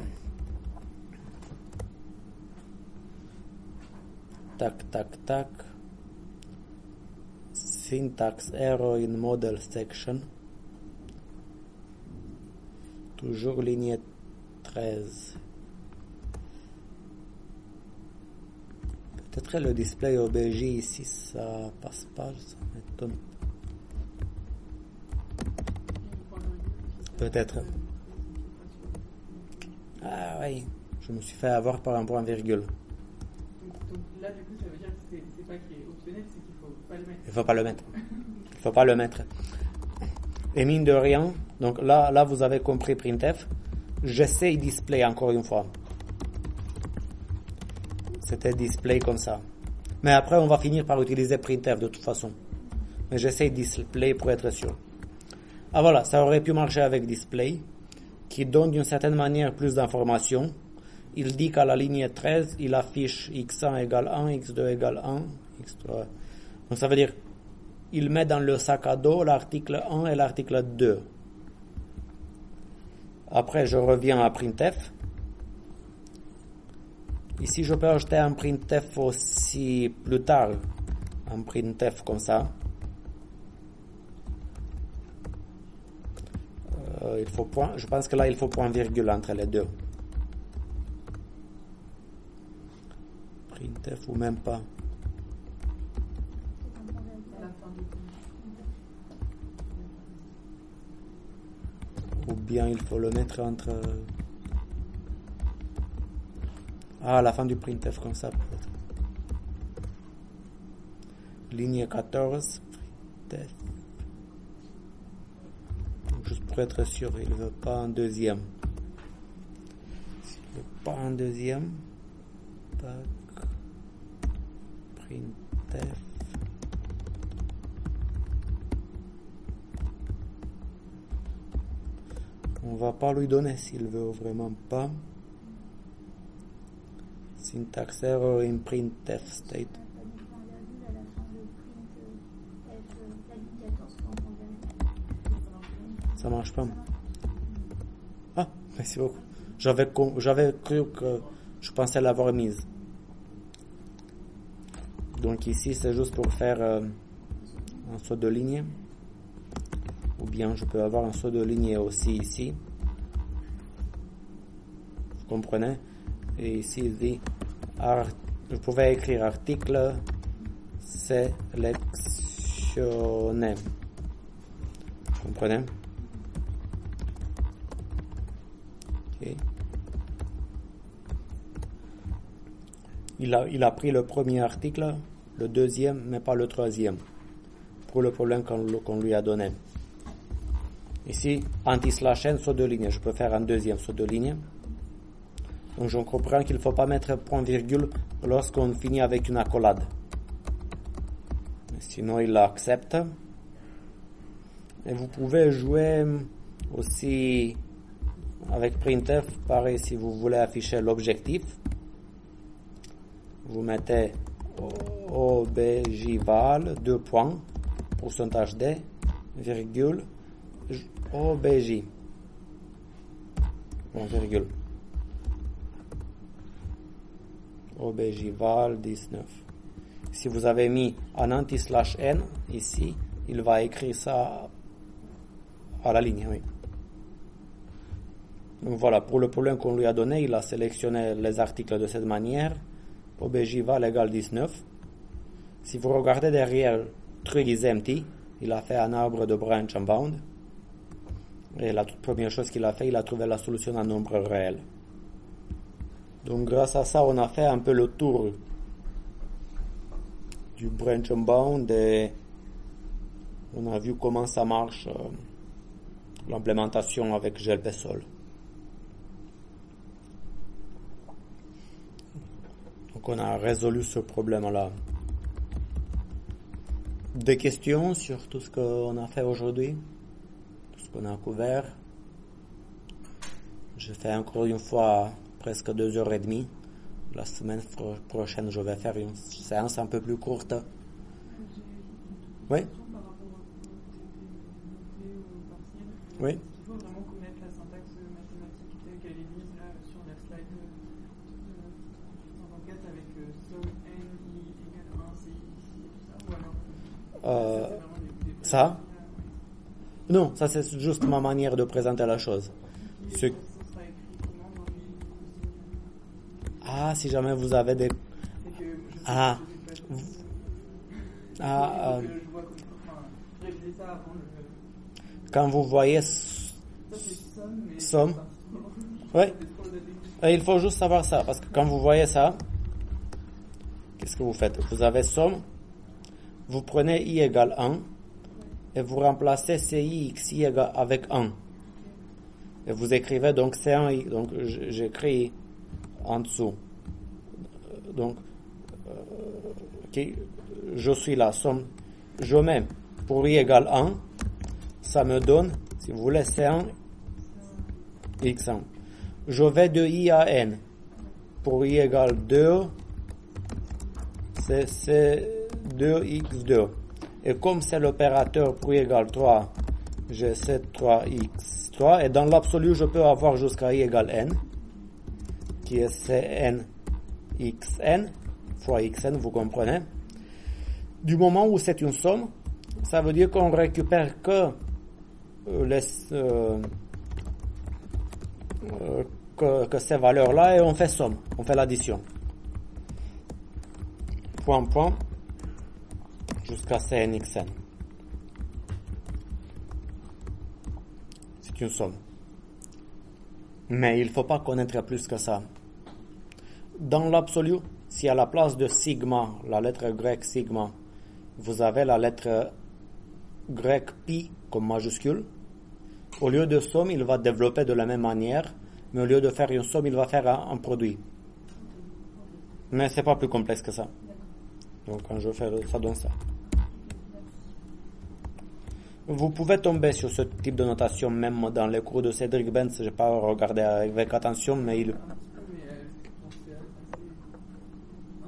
Tac, tac, tac. Syntax error in model section. Toujours ligne 13. Peut-être le display OBJ ici, ça passe pas, ça m'étonne. Peut-être. Ah oui, je me suis fait avoir par un point virgule. Donc là, du coup, ça veut dire que c'est pas qu'il est optionnel, c'est qu'il faut pas le mettre. Il faut pas le mettre. Il faut pas le mettre. Et mine de rien, donc là vous avez compris printf. J'essaie display encore une fois. C'était display comme ça. Mais après, on va finir par utiliser printf de toute façon. Mais j'essaie display pour être sûr. Ah voilà, ça aurait pu marcher avec display, qui donne d'une certaine manière plus d'informations. Il dit qu'à la ligne 13, il affiche x1 égale 1, x2 égale 1, x3. Donc ça veut dire, il met dans le sac à dos l'article 1 et l'article 2. Après, je reviens à printf. Ici, je peux ajouter un printf aussi plus tard. Un printf comme ça. Je pense que là, il faut point virgule entre les deux. Printf ou même pas. Ou bien il faut le mettre entre... à la fin du printf comme ça peut-être. Ligne 14, printf. Juste pour être sûr, il ne veut pas un deuxième. S'il ne veut pas un deuxième, tac, printf. On va pas lui donner s'il veut vraiment pas. Syntax error in printf state. Ça marche pas. Ah, merci beaucoup. J'avais cru que je pensais l'avoir mise. Donc ici, c'est juste pour faire un saut de ligne. Ou bien je peux avoir un saut de ligne aussi ici. Vous comprenez? Et ici, il dit, je pouvais écrire article sélectionné. Vous comprenez? Okay. Il a pris le premier article, le deuxième, mais pas le troisième, pour le problème qu'on lui a donné. Ici, anti/n, saut de ligne. Je peux faire un deuxième saut de ligne. Donc, je comprends qu'il ne faut pas mettre point virgule lorsqu'on finit avec une accolade. Sinon, il l'accepte. Et vous pouvez jouer aussi avec printf. Pareil, si vous voulez afficher l'objectif, vous mettez objval, 2 points, pourcentage d, virgule, obj. Bon, virgule. Objval 19. Si vous avez mis un anti/n ici, il va écrire ça à la ligne, oui. Donc voilà, pour le problème qu'on lui a donné, il a sélectionné les articles de cette manière. Objval égale 19. Si vous regardez derrière true is empty, il a fait un arbre de branch and bound. Et la toute première chose qu'il a fait, il a trouvé la solution en nombre réel. Donc grâce à ça, on a fait un peu le tour du branch and bound et on a vu comment ça marche l'implémentation avec GLP-Sol. Donc on a résolu ce problème-là. Des questions sur tout ce qu'on a fait aujourd'hui, tout ce qu'on a couvert. J'ai fait encore une fois presque 2h30. La semaine prochaine, je vais faire une séance un peu plus courte. Oui. Oui. Il faut vraiment connaître la syntaxe mathématique telle qu'elle est mise là sur la slide 124 avec somme n égale 1 c ici et tout ça, ou alors ça non, ça c'est juste ma manière de présenter la chose. Ah, si jamais vous avez des... Quand vous voyez... somme. Oui. Et il faut juste savoir ça, parce que quand vous voyez ça, qu'est-ce que vous faites? Vous avez somme, vous prenez i égale 1, et vous remplacez ci, xi égale avec 1. Et vous écrivez donc C1, donc j'écris en dessous. Donc, je suis là, somme, je mets pour i égale 1, ça me donne, si vous voulez, C1, x1. Je vais de i à n. Pour i égale 2, c'est 2x2. Et comme c'est l'opérateur pour i égale 3, j'ai C3x3. Et dans l'absolu, je peux avoir jusqu'à i égale n, qui est Cn xn fois xn, vous comprenez? Du moment où c'est une somme, ça veut dire qu'on récupère que ces valeurs-là et on fait somme, on fait l'addition. Point, point, jusqu'à Cn xn. C'est une somme. Mais il ne faut pas connaître plus que ça. Dans l'absolu, si à la place de sigma, la lettre grecque sigma, vous avez la lettre grecque pi comme majuscule, au lieu de somme, il va développer de la même manière, mais au lieu de faire une somme, il va faire un produit. Mais c'est pas plus complexe que ça. Donc quand je fais ça donne ça. Vous pouvez tomber sur ce type de notation même dans les cours de Cédric Benz. Je n'ai pas regardé avec attention, mais il...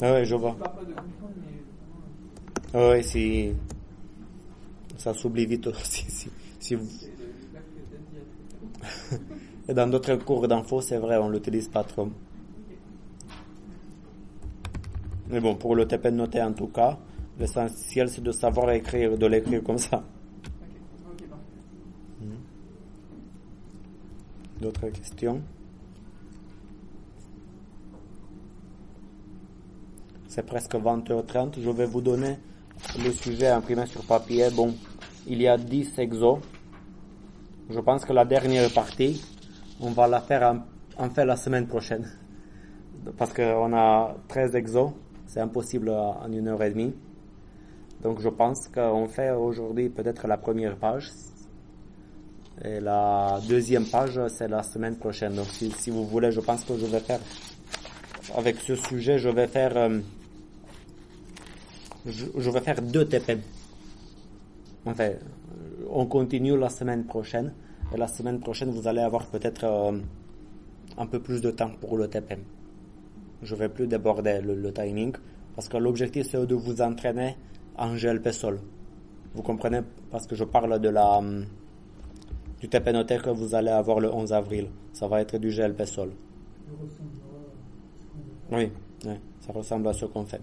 Oui, je vois. Oui, si... Ça s'oublie vite aussi. Si vous... Et dans d'autres cours d'info, c'est vrai, on ne l'utilise pas trop. Mais bon, pour le TP noté en tout cas, l'essentiel c'est de savoir écrire, de l'écrire comme ça. D'autres questions? C'est presque 20h30. Je vais vous donner le sujet imprimé sur papier. Bon, il y a 10 exos. Je pense que la dernière partie, on va la faire en fait la semaine prochaine. Parce qu'on a 13 exos. C'est impossible en 1h30. Donc je pense qu'on fait aujourd'hui peut-être la première page. Et la deuxième page, c'est la semaine prochaine. Donc si vous voulez, je pense que je vais faire, avec ce sujet, je vais faire 2 TP. Enfin, on continue la semaine prochaine. Et la semaine prochaine, vous allez avoir peut-être un peu plus de temps pour le TP. Je vais plus déborder le timing. Parce que l'objectif, c'est de vous entraîner en GLP Sol. Vous comprenez? Parce que je parle du TP noté que vous allez avoir le 11 avril. Ça va être du GLP Sol. Oui, ça ressemble à ce qu'on fait.